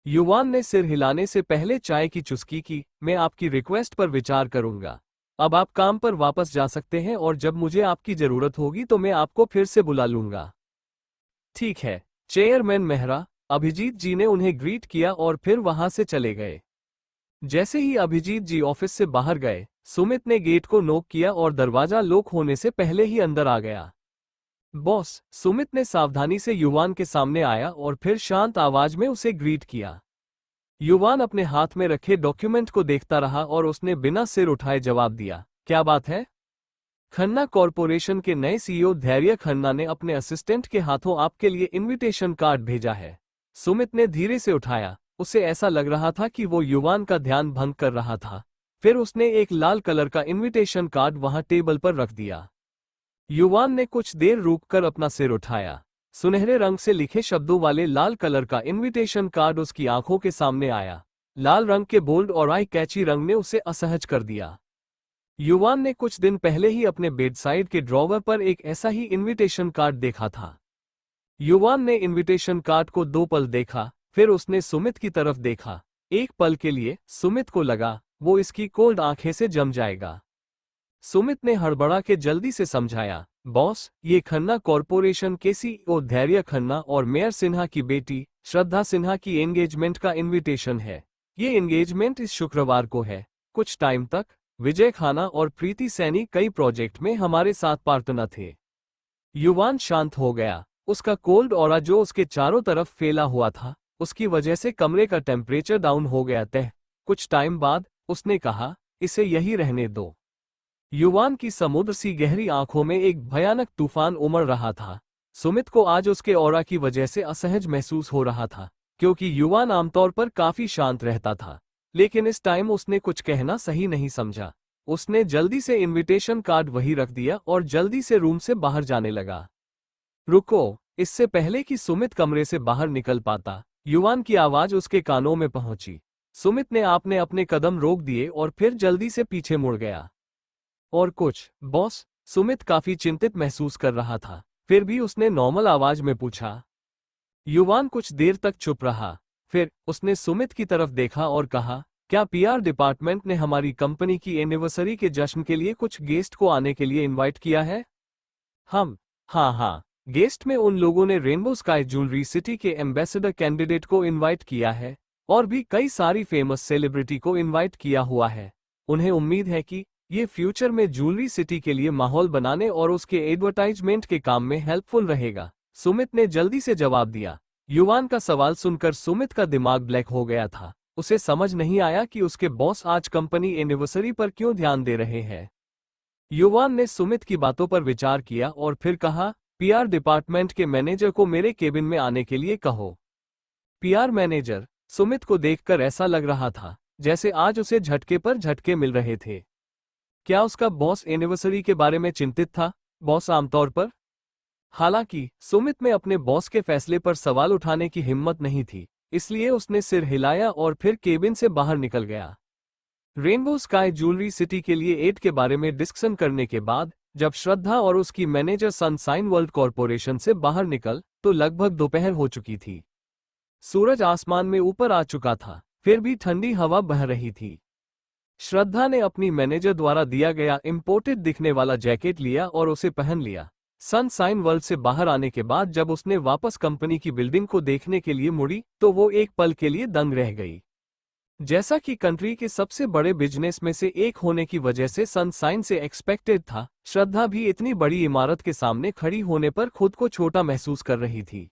युवान ने सिर हिलाने से पहले चाय की चुस्की की। मैं आपकी रिक्वेस्ट पर विचार करूंगा। अब आप काम पर वापस जा सकते हैं और जब मुझे आपकी जरूरत होगी तो मैं आपको फिर से बुला लूंगा। ठीक है चेयरमैन मेहरा। अभिजीत जी ने उन्हें ग्रीट किया और फिर वहां से चले गए। जैसे ही अभिजीत जी ऑफिस से बाहर गए, सुमित ने गेट को नॉक किया और दरवाजा लॉक होने से पहले ही अंदर आ गया। बॉस, सुमित ने सावधानी से युवान के सामने आया और फिर शांत आवाज में उसे ग्रीट किया। युवान अपने हाथ में रखे डॉक्यूमेंट को देखता रहा और उसने बिना सिर उठाए जवाब दिया, क्या बात है? खन्ना कॉरपोरेशन के नए सीईओ धैर्य खन्ना ने अपने असिस्टेंट के हाथों आपके लिए इनविटेशन कार्ड भेजा है। सुमित ने धीरे से उठाया। उसे ऐसा लग रहा था कि वो युवान का ध्यान भंग कर रहा था। फिर उसने एक लाल कलर का इनविटेशन कार्ड वहां टेबल पर रख दिया। युवान ने कुछ देर रुककर अपना सिर उठाया। सुनहरे रंग से लिखे शब्दों वाले लाल कलर का इनविटेशन कार्ड उसकी आंखों के सामने आया। लाल रंग के बोल्ड और आई कैची रंग ने उसे असहज कर दिया। युवान ने कुछ दिन पहले ही अपने बेडसाइड के ड्रॉवर पर एक ऐसा ही इनविटेशन कार्ड देखा था। युवान ने इनविटेशन कार्ड को 2 पल देखा, फिर उसने सुमित की तरफ देखा। एक पल के लिए सुमित को लगा वो इसकी कोल्ड आंखें से जम जाएगा। सुमित ने हड़बड़ा के जल्दी से समझाया, बॉस, ये खन्ना कॉरपोरेशन के सीईओ धैर्य खन्ना और मेयर सिन्हा की बेटी श्रद्धा सिन्हा की एंगेजमेंट का इनविटेशन है। ये एंगेजमेंट इस शुक्रवार को है। कुछ टाइम तक विजय खाना और प्रीति सैनी कई प्रोजेक्ट में हमारे साथ पार्टनर थे। युवान शांत हो गया। उसका कोल्ड ऑरा जो उसके चारों तरफ फैला हुआ था, उसकी वजह से कमरे का टेम्परेचर डाउन हो गया था। कुछ टाइम बाद उसने कहा, इसे यही रहने दो। युवान की समुद्र सी गहरी आंखों में एक भयानक तूफान उमड़ रहा था। सुमित को आज उसके ऑरा की वजह से असहज महसूस हो रहा था, क्योंकि युवान आमतौर पर काफी शांत रहता था। लेकिन इस टाइम उसने कुछ कहना सही नहीं समझा। उसने जल्दी से इनविटेशन कार्ड वहीं रख दिया और जल्दी से रूम से बाहर जाने लगा। रुको, इससे पहले कि सुमित कमरे से बाहर निकल पाता, युवान की आवाज उसके कानों में पहुंची। सुमित ने आपने अपने कदम रोक दिए और फिर जल्दी से पीछे मुड़ गया। और कुछ, बॉस? सुमित काफी चिंतित महसूस कर रहा था, फिर भी उसने नॉर्मल आवाज में पूछा। युवान कुछ देर तक चुप रहा, फिर उसने सुमित की तरफ देखा और कहा, क्या पीआर डिपार्टमेंट ने हमारी कंपनी की एनिवर्सरी के जश्न के लिए कुछ गेस्ट को आने के लिए इनवाइट किया है? हाँ, गेस्ट में उन लोगों ने रेनबो स्काई ज्वेलरी सिटी के एम्बेसडर कैंडिडेट को इनवाइट किया है और भी कई सारी फेमस सेलिब्रिटी को इनवाइट किया हुआ है। उन्हें उम्मीद है कि ये फ्यूचर में ज्वेलरी सिटी के लिए माहौल बनाने और उसके एडवर्टाइजमेंट के काम में हेल्पफुल रहेगा। सुमित ने जल्दी से जवाब दिया। युवान का सवाल सुनकर सुमित का दिमाग ब्लैक हो गया था। उसे समझ नहीं आया कि उसके बॉस आज कंपनी एनिवर्सरी पर क्यों ध्यान दे रहे हैं। युवान ने सुमित की बातों पर विचार किया और फिर कहा, पीआर डिपार्टमेंट के मैनेजर को मेरे केबिन में आने के लिए कहो। PR manager? सुमित को देखकर ऐसा लग रहा था जैसे आज उसे झटके पर झटके मिल रहे थे। क्या उसका बॉस एनिवर्सरी के बारे में चिंतित था? बॉस आमतौर पर? हालांकि सुमित में अपने बॉस के फैसले पर सवाल उठाने की हिम्मत नहीं थी, इसलिए उसने सिर हिलाया और फिर केबिन से बाहर निकल गया। रेनबो स्काई ज्वेलरी सिटी के लिए एड के बारे में डिस्कशन करने के बाद जब श्रद्धा और उसकी मैनेजर सनशाइन वर्ल्ड कॉरपोरेशन से बाहर निकल तो लगभग दोपहर हो चुकी थी। सूरज आसमान में ऊपर आ चुका था, फिर भी ठंडी हवा बह रही थी। श्रद्धा ने अपनी मैनेजर द्वारा दिया गया इंपोर्टेड दिखने वाला जैकेट लिया और उसे पहन लिया। सनशाइन वर्ल्ड से बाहर आने के बाद जब उसने वापस कंपनी की बिल्डिंग को देखने के लिए मुड़ी तो वो एक पल के लिए दंग रह गई। जैसा कि कंट्री के सबसे बड़े बिजनेस में से एक होने की वजह से सनशाइन से एक्सपेक्टेड था, श्रद्धा भी इतनी बड़ी इमारत के सामने खड़ी होने पर खुद को छोटा महसूस कर रही थी।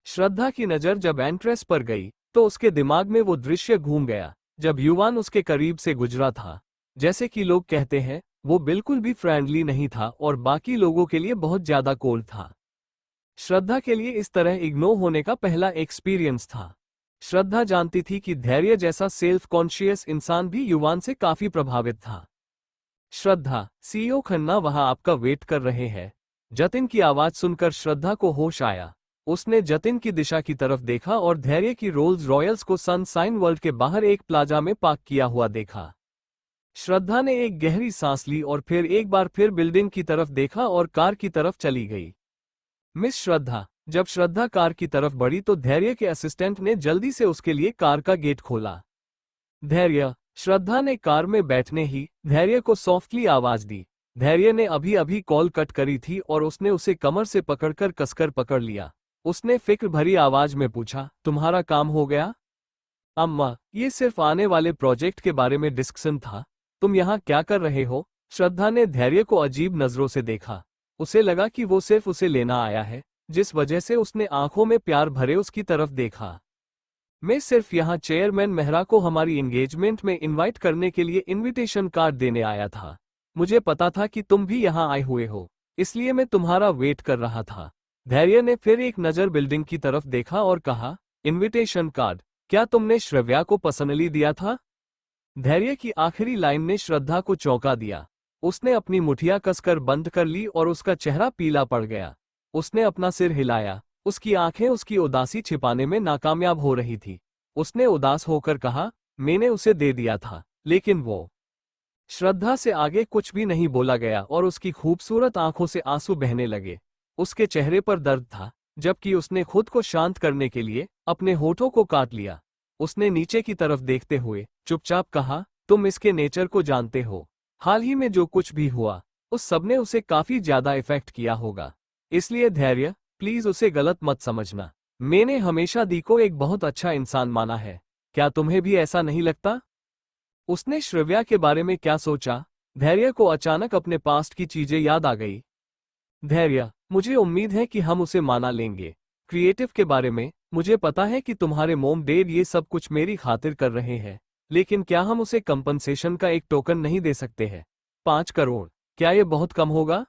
श्रद्धा की नज़र जब एंट्रेंस पर गई तो उसके दिमाग में वो दृश्य घूम गया जब युवान उसके करीब से गुजरा था। जैसे कि लोग कहते हैं, वो बिल्कुल भी फ्रेंडली नहीं था और बाकी लोगों के लिए बहुत ज्यादा कोल्ड था। श्रद्धा के लिए इस तरह इग्नोर होने का पहला एक्सपीरियंस था। श्रद्धा जानती थी कि धैर्य जैसा सेल्फ कॉन्शियस इंसान भी युवान से काफी प्रभावित था। श्रद्धा, सीईओ खन्ना वहां आपका वेट कर रहे हैं। जतिन की आवाज सुनकर श्रद्धा को होश आया। उसने जतिन की दिशा की तरफ देखा और धैर्य की रोल्स रॉयल्स को सनशाइन वर्ल्ड के बाहर एक प्लाजा में पार्क किया हुआ देखा। श्रद्धा ने एक गहरी सांस ली और फिर एक बार फिर बिल्डिंग की तरफ देखा और कार की तरफ चली गई। मिस श्रद्धा। जब श्रद्धा कार की तरफ बढ़ी तो धैर्य के असिस्टेंट ने जल्दी से उसके लिए कार का गेट खोला। धैर्य। श्रद्धा ने कार में बैठने ही धैर्य को सॉफ्टली आवाज दी। धैर्य ने अभी अभी कॉल कट करी थी और उसने उसे कमर से पकड़कर कसकर पकड़ लिया। उसने फिक्र भरी आवाज में पूछा, तुम्हारा काम हो गया? अम्मा, ये सिर्फ आने वाले प्रोजेक्ट के बारे में डिस्कशन था। तुम यहाँ क्या कर रहे हो? श्रद्धा ने धैर्य को अजीब नजरों से देखा। उसे लगा कि वो सिर्फ उसे लेना आया है, जिस वजह से उसने आंखों में प्यार भरे उसकी तरफ देखा। मैं सिर्फ यहाँ चेयरमैन मेहरा को हमारी एंगेजमेंट में इनवाइट करने के लिए इनविटेशन कार्ड देने आया था। मुझे पता था कि तुम भी यहाँ आए हुए हो, इसलिए मैं तुम्हारा वेट कर रहा था। धैर्य ने फिर एक नज़र बिल्डिंग की तरफ देखा और कहा, इनविटेशन कार्ड? क्या तुमने श्रव्या को पर्सनली दिया था? धैर्य की आखिरी लाइन ने श्रद्धा को चौंका दिया। उसने अपनी मुठिया कसकर बंद कर ली और उसका चेहरा पीला पड़ गया। उसने अपना सिर हिलाया। उसकी आंखें उसकी उदासी छिपाने में नाकामयाब हो रही थी। उसने उदास होकर कहा, मैंने उसे दे दिया था, लेकिन वो। श्रद्धा से आगे कुछ भी नहीं बोला गया और उसकी खूबसूरत आंखों से आंसू बहने लगे। उसके चेहरे पर दर्द था, जबकि उसने खुद को शांत करने के लिए अपने होठों को काट लिया। उसने नीचे की तरफ देखते हुए चुपचाप कहा, तुम इसके नेचर को जानते हो। हाल ही में जो कुछ भी हुआ, उस सबने उसे काफी ज्यादा इफेक्ट किया होगा। इसलिए धैर्य, प्लीज उसे गलत मत समझना। मैंने हमेशा दी को एक बहुत अच्छा इंसान माना है। क्या तुम्हें भी ऐसा नहीं लगता? उसने श्रव्या के बारे में क्या सोचा? धैर्य को अचानक अपने पास्ट की चीजें याद आ गई। धैर्य, मुझे उम्मीद है कि हम उसे माना लेंगे। क्रिएटिव के बारे में, मुझे पता है कि तुम्हारे मोम डैड ये सब कुछ मेरी खातिर कर रहे हैं, लेकिन क्या हम उसे कंपनसेशन का एक टोकन नहीं दे सकते हैं? 5 करोड़, क्या ये बहुत कम होगा?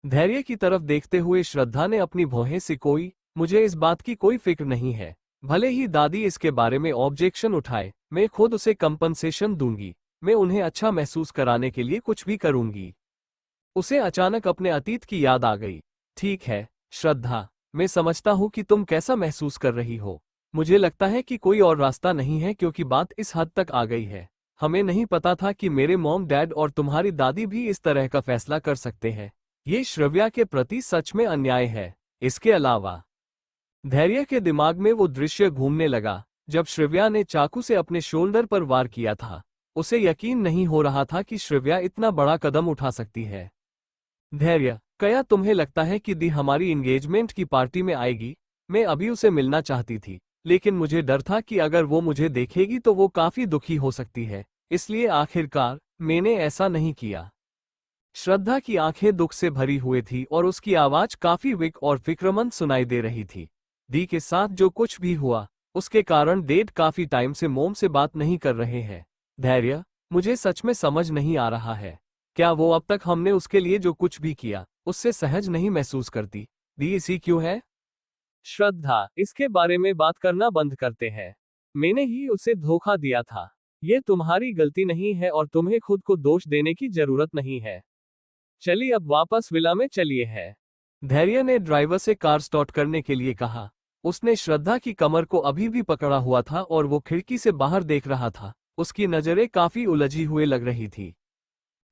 धैर्य की तरफ देखते हुए श्रद्धा ने अपनी भौहें सिकोई। मुझे इस बात की कोई फिक्र नहीं है। भले ही दादी इसके बारे में ऑब्जेक्शन उठाए, मैं खुद उसे कंपनसेशन दूंगी। मैं उन्हें अच्छा महसूस कराने के लिए कुछ भी करूंगी। उसे अचानक अपने अतीत की याद आ गई। ठीक है श्रद्धा, मैं समझता हूं कि तुम कैसा महसूस कर रही हो। मुझे लगता है कि कोई और रास्ता नहीं है क्योंकि बात इस हद तक आ गई है। हमें नहीं पता था कि मेरे मॉम डैड और तुम्हारी दादी भी इस तरह का फैसला कर सकते हैं। ये श्रव्या के प्रति सच में अन्याय है। इसके अलावा धैर्य के दिमाग में वो दृश्य घूमने लगा जब श्रव्या ने चाकू से अपने शोल्डर पर वार किया था। उसे यकीन नहीं हो रहा था कि श्रव्या इतना बड़ा कदम उठा सकती है। धैर्य, क्या तुम्हें लगता है कि दी हमारी एंगेजमेंट की पार्टी में आएगी? मैं अभी उसे मिलना चाहती थी, लेकिन मुझे डर था कि अगर वो मुझे देखेगी तो वो काफी दुखी हो सकती है, इसलिए आखिरकार मैंने ऐसा नहीं किया। श्रद्धा की आंखें दुख से भरी हुई थी और उसकी आवाज काफी वीक और फिक्रमंद सुनाई दे रही थी। दी के साथ जो कुछ भी हुआ, उसके कारण डेड काफी टाइम से मोम से बात नहीं कर रहे हैं। धैर्य, मुझे सच में समझ नहीं आ रहा है, क्या वो अब तक हमने उसके लिए जो कुछ भी किया, उससे सहज नहीं महसूस करती? दी इसी क्यों है? श्रद्धा, इसके बारे में बात करना बंद करते हैं। मैंने ही उसे धोखा दिया था। ये तुम्हारी गलती नहीं है और तुम्हें खुद को दोष देने की जरूरत नहीं है। चलिए अब वापस विला में चलिए है। धैर्य ने ड्राइवर से कार स्टार्ट करने के लिए कहा। उसने श्रद्धा की कमर को अभी भी पकड़ा हुआ था और वो खिड़की से बाहर देख रहा था। उसकी नजरें काफी उलझी हुए लग रही थी।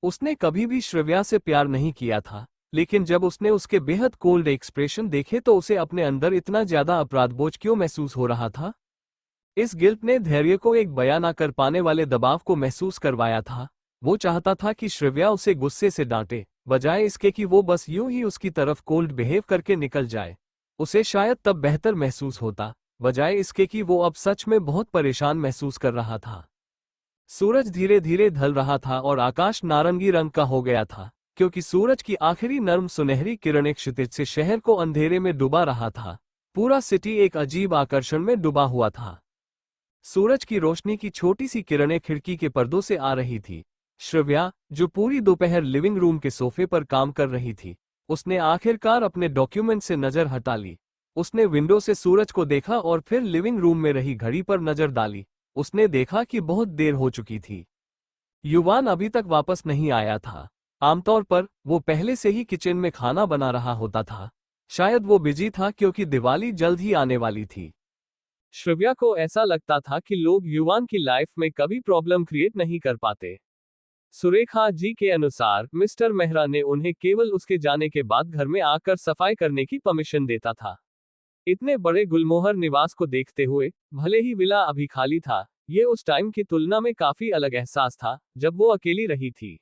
उसने कभी भी श्रव्या से प्यार नहीं किया था, लेकिन जब उसने उसके बेहद कोल्ड एक्सप्रेशन देखे तो उसे अपने अंदर इतना ज्यादा अपराधबोध क्यों महसूस हो रहा था? इस गिल्ट ने धैर्य को एक बयां ना कर पाने वाले दबाव को महसूस करवाया था। वो चाहता था कि श्रव्या उसे गुस्से से डांटे, बजाय इसके कि वो बस यूं ही उसकी तरफ कोल्ड बिहेव करके निकल जाए। उसे शायद तब बेहतर महसूस होता, बजाय इसके कि वो अब सच में बहुत परेशान महसूस कर रहा था। सूरज धीरे धीरे ढल रहा था और आकाश नारंगी रंग का हो गया था, क्योंकि सूरज की आखिरी नर्म सुनहरी किरणें क्षितिज से शहर को अंधेरे में डुबा रहा था। पूरा सिटी एक अजीब आकर्षण में डूबा हुआ था। सूरज की रोशनी की छोटी सी किरणें खिड़की के पर्दों से आ रही थी। श्रव्या, जो पूरी दोपहर लिविंग रूम के सोफे पर काम कर रही थी, उसने आखिरकार अपने डॉक्यूमेंट से नजर हटा ली। उसने विंडो से सूरज को देखा और फिर लिविंग रूम में रही घड़ी पर नजर डाली। उसने देखा कि बहुत देर हो चुकी थी। युवान अभी तक वापस नहीं आया था। आमतौर पर वो पहले से ही किचन में खाना बना रहा होता था। शायद वो बिजी था क्योंकि दिवाली जल्द ही आने वाली थी। श्रव्या को ऐसा लगता था कि लोग युवान की लाइफ में कभी प्रॉब्लम क्रिएट नहीं कर पाते। सुरेखा जी के अनुसार मिस्टर मेहरा ने उन्हें केवल उसके जाने के बाद घर में आकर सफाई करने की परमिशन देता था। इतने बड़े गुलमोहर निवास को देखते हुए, भले ही विला अभी खाली था, ये उस टाइम की तुलना में काफी अलग एहसास था जब वो अकेली रही थी।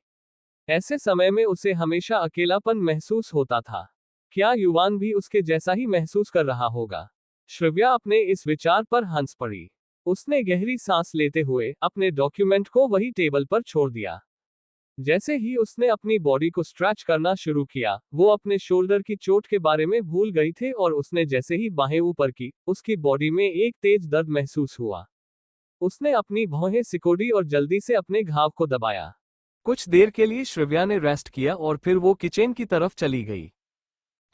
ऐसे समय में उसे हमेशा अकेलापन महसूस होता था। क्या युवान भी उसके जैसा ही महसूस कर रहा होगा? श्रव्या अपने इस विचार पर हंस पड़ी। उसने गहरी सांस लेते हुए अपने डॉक्यूमेंट को वही टेबल पर छोड़ दिया। जैसे ही उसने अपनी बॉडी को स्ट्रेच करना शुरू किया, वो अपने शोल्डर की चोट के बारे में भूल गई थी और उसने जैसे ही बाहें ऊपर की, उसकी बॉडी में एक तेज दर्द महसूस हुआ। उसने अपनी भौहें सिकोड़ी और जल्दी से अपने घाव को दबाया। कुछ देर के लिए श्रव्या ने रेस्ट किया और फिर वो किचन की तरफ चली गई।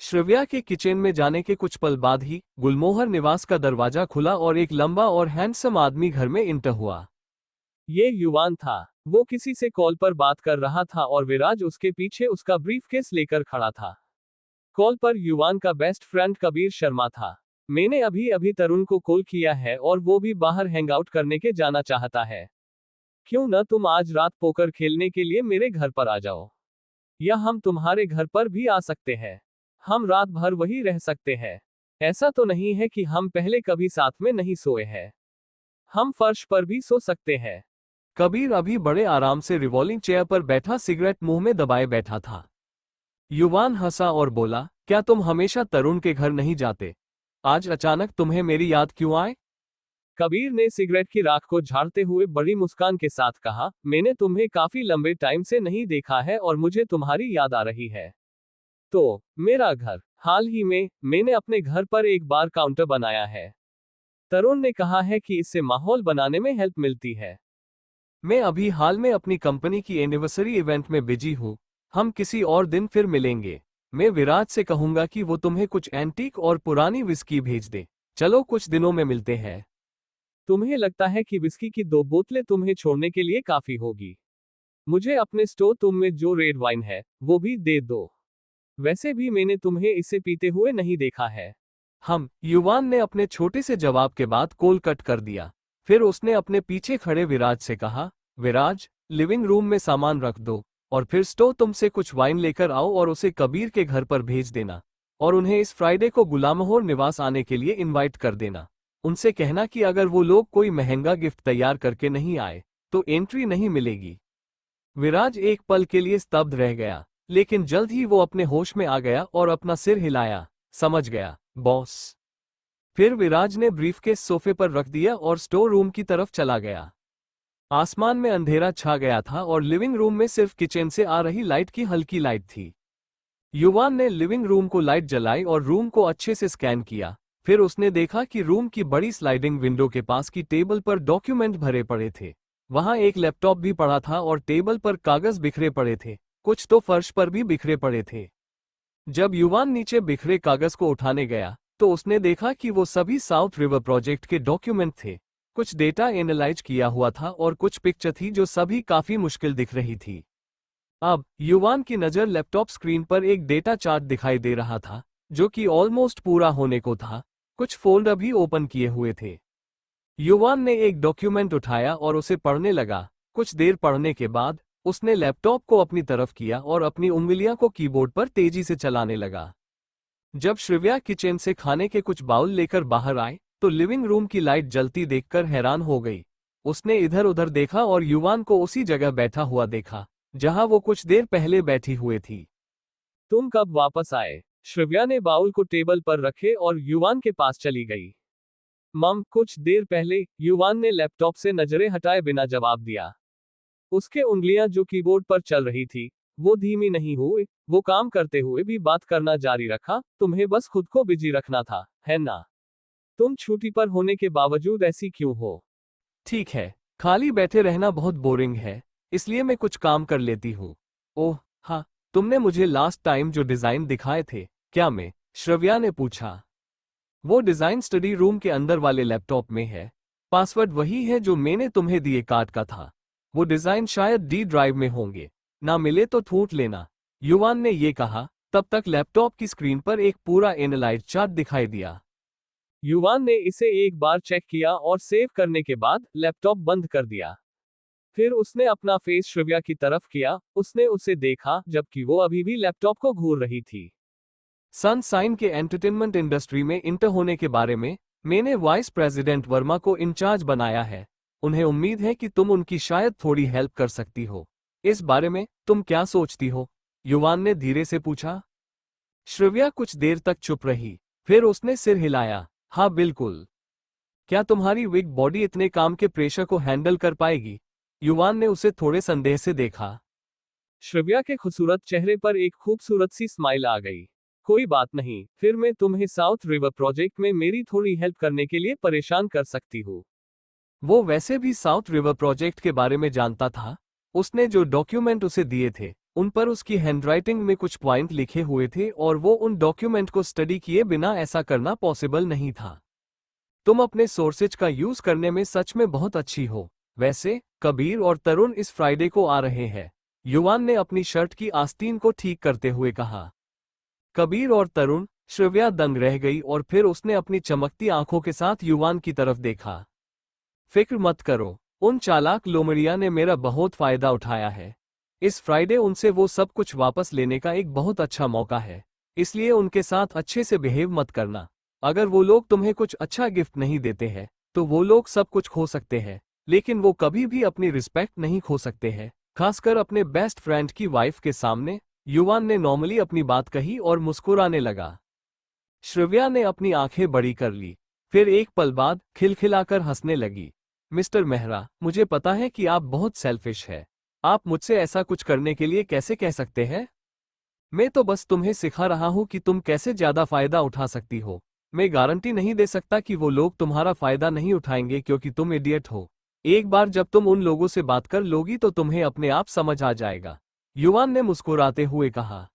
श्रव्या के किचन में जाने के कुछ पल बाद ही गुलमोहर निवास का दरवाजा खुला और एक लंबा और हैंडसम आदमी घर में इंटर हुआ। ये युवान था। वो किसी से कॉल पर बात कर रहा था और विराज उसके पीछे उसका ब्रीफकेस लेकर खड़ा था। कॉल पर युवान का बेस्ट फ्रेंड कबीर शर्मा था। मैंने अभी अभी तरुण को कॉल किया है और वो भी बाहर हैंगआउट करने के जाना चाहता है। क्यों न तुम आज रात पोकर खेलने के लिए मेरे घर पर आ जाओ, या हम तुम्हारे घर पर भी आ सकते हैं। हम रात भर वही रह सकते हैं। ऐसा तो नहीं है कि हम पहले कभी साथ में नहीं सोए हैं। हम फर्श पर भी सो सकते हैं। कबीर अभी बड़े आराम से रिवॉल्विंग चेयर पर बैठा सिगरेट मुंह में दबाए बैठा था। युवान हंसा और बोला, क्या तुम हमेशा तरुण के घर नहीं जाते? आज अचानक तुम्हें मेरी याद क्यों आए? कबीर ने सिगरेट की राख को झाड़ते हुए बड़ी मुस्कान के साथ कहा, मैंने तुम्हें काफी लंबे टाइम से नहीं देखा है और मुझे तुम्हारी याद आ रही है। तो मेरा घर, हाल ही में मैंने अपने घर पर एक बार काउंटर बनाया है। तरुण ने कहा है कि इससे माहौल बनाने में हेल्प मिलती है। मैं अभी हाल में अपनी कंपनी की एनिवर्सरी इवेंट में बिजी हूँ। हम किसी और दिन फिर मिलेंगे। मैं विराज से कहूंगा कि वो तुम्हें कुछ एंटीक और पुरानी विस्की भेज दे। चलो कुछ दिनों में मिलते हैं। तुम्हें लगता है कि विस्की की 2 बोतलें तुम्हें छोड़ने के लिए काफी होगी? मुझे अपने स्टोर तुम में जो रेड वाइन है, वो भी दे दो। वैसे भी मैंने तुम्हें इसे पीते हुए नहीं देखा है। युवान ने अपने छोटे से जवाब के बाद कॉल कट कर दिया। फिर उसने अपने पीछे खड़े विराज से कहा, विराज, लिविंग रूम में सामान रख दो और फिर स्टोर तुमसे कुछ वाइन लेकर आओ और उसे कबीर के घर पर भेज देना और उन्हें इस फ्राइडे को गुलामोहर निवास आने के लिए इनवाइट कर देना। उनसे कहना कि अगर वो लोग कोई महंगा गिफ्ट तैयार करके नहीं आए तो एंट्री नहीं मिलेगी। विराज एक पल के लिए स्तब्ध रह गया, लेकिन जल्द ही वो अपने होश में आ गया और अपना सिर हिलाया। समझ गया बॉस। फिर विराज ने ब्रीफकेस सोफे पर रख दिया और स्टोर रूम की तरफ चला गया। आसमान में अंधेरा छा गया था और लिविंग रूम में सिर्फ किचन से आ रही लाइट की हल्की लाइट थी। युवान ने लिविंग रूम को लाइट जलाई और रूम को अच्छे से स्कैन किया। फिर उसने देखा कि रूम की बड़ी स्लाइडिंग विंडो के पास की टेबल पर डॉक्यूमेंट भरे पड़े थे। वहां एक लैपटॉप भी पड़ा था और टेबल पर कागज बिखरे पड़े थे, कुछ तो फर्श पर भी बिखरे पड़े थे। जब युवान नीचे बिखरे कागज को उठाने गया तो उसने देखा कि वो सभी साउथ रिवर प्रोजेक्ट के डॉक्यूमेंट थे। कुछ डेटा एनालाइज किया हुआ था और कुछ पिक्चर थी जो सभी काफी मुश्किल दिख रही थी। अब युवान की नज़र लैपटॉप स्क्रीन पर एक डेटा चार्ट दिखाई दे रहा था, जो कि ऑलमोस्ट पूरा होने को था। कुछ फोल्डर भी ओपन किए हुए थे। युवान ने एक डॉक्यूमेंट उठाया और उसे पढ़ने लगा। कुछ देर पढ़ने के बाद उसने लैपटॉप को अपनी तरफ किया और अपनी उंगलियां को कीबोर्ड पर तेजी से चलाने लगा। जब श्रिव्या किचन से खाने के कुछ बाउल लेकर बाहर आए तो लिविंग रूम की लाइट जलती देखकर हैरान हो गई। उसने इधर उधर देखा और युवान को उसी जगह बैठा हुआ देखा जहां वो कुछ देर पहले बैठी हुई थी। तुम कब वापस आए? श्रिव्या ने बाउल को टेबल पर रखे और युवान के पास चली गई। मम, कुछ देर पहले, युवान ने लैपटॉप से नजरें हटाए बिना जवाब दिया। उसके उंगलियां जो कीबोर्ड पर चल रही थी, वो धीमी नहीं हुई। वो काम करते हुए भी बात करना जारी रखा। तुम्हें बस खुद को बिजी रखना था, है ना? तुम छुट्टी पर होने के बावजूद ऐसी क्यों हो? ठीक है, खाली बैठे रहना बहुत बोरिंग है, इसलिए मैं कुछ काम कर लेती हूँ। ओह हाँ, तुमने मुझे लास्ट टाइम जो डिजाइन दिखाए थे, क्या मैं? श्रव्या ने पूछा। वो डिजाइन स्टडी रूम के अंदर वाले लैपटॉप में है। पासवर्ड वही है जो मैंने तुम्हें दिए कार्ड का था। वो डिजाइन शायद डी ड्राइव में होंगे, ना मिले तो ढूंढ लेना। युवान ने ये कहा। तब तक लैपटॉप की स्क्रीन पर एक पूरा एनालाइज चार्ट दिखाई दिया। युवान ने इसे एक बार चेक किया और सेव करने के बाद लैपटॉप बंद कर दिया। फिर उसने अपना फेस श्रिव्या की तरफ किया। उसने उसे देखा जबकि वो अभी भी लैपटॉप को घूर रही थी। सनसाइन के एंटरटेनमेंट इंडस्ट्री में इंटर होने के बारे में मैंने वाइस प्रेसिडेंट वर्मा को इंचार्ज बनाया है। उन्हें उम्मीद है कि तुम उनकी शायद थोड़ी हेल्प कर सकती हो। इस बारे में तुम क्या सोचती हो? युवान ने धीरे से पूछा। श्रिव्या कुछ देर तक चुप रही, फिर उसने सिर हिलाया। हाँ बिल्कुल। क्या तुम्हारी वीक बॉडी इतने काम के प्रेशर को हैंडल कर पाएगी? युवान ने उसे थोड़े संदेह से देखा। श्रिव्या के खूबसूरत चेहरे पर एक खूबसूरत सी स्माइल आ गई। कोई बात नहीं, फिर मैं तुम्हें साउथ रिवर प्रोजेक्ट में मेरी थोड़ी हेल्प करने के लिए परेशान कर सकती हूँ। वो वैसे भी साउथ रिवर प्रोजेक्ट के बारे में जानता था। उसने जो डॉक्यूमेंट उसे दिए थे उन पर उसकी हैंडराइटिंग में कुछ पॉइंट लिखे हुए थे और वो उन डॉक्यूमेंट को स्टडी किए बिना ऐसा करना पॉसिबल नहीं था। तुम अपने सोर्सेज का यूज करने में सच में बहुत अच्छी हो। वैसे कबीर और तरुण इस फ्राइडे को आ रहे हैं। युवान ने अपनी शर्ट की आस्तीन को ठीक करते हुए कहा। कबीर और तरुण? श्रिव्या दंग रह गई और फिर उसने अपनी चमकती आंखों के साथ युवान की तरफ देखा। फिक्र मत करो, उन चालाक लोमड़िया ने मेरा बहुत फायदा उठाया है। इस फ्राइडे उनसे वो सब कुछ वापस लेने का एक बहुत अच्छा मौका है, इसलिए उनके साथ अच्छे से बिहेव मत करना। अगर वो लोग तुम्हें कुछ अच्छा गिफ्ट नहीं देते हैं तो वो लोग सब कुछ खो सकते हैं, लेकिन वो कभी भी अपनी रिस्पेक्ट नहीं खो सकते हैं, खासकर अपने बेस्ट फ्रेंड की वाइफ के सामने। युवान ने नॉर्मली अपनी बात कही और मुस्कुराने लगा। श्रिव्या ने अपनी आंखें बड़ी कर ली, फिर एक पल बाद खिलखिलाकर हंसने लगी। मिस्टर मेहरा, मुझे पता है कि आप बहुत सेल्फिश है। आप मुझसे ऐसा कुछ करने के लिए कैसे कह सकते हैं? मैं तो बस तुम्हें सिखा रहा हूं कि तुम कैसे ज्यादा फायदा उठा सकती हो। मैं गारंटी नहीं दे सकता कि वो लोग तुम्हारा फायदा नहीं उठाएंगे क्योंकि तुम इडियट हो। एक बार जब तुम उन लोगों से बात कर लोगी तो तुम्हें अपने आप समझ आ जाएगा। युवान ने मुस्कुराते हुए कहा।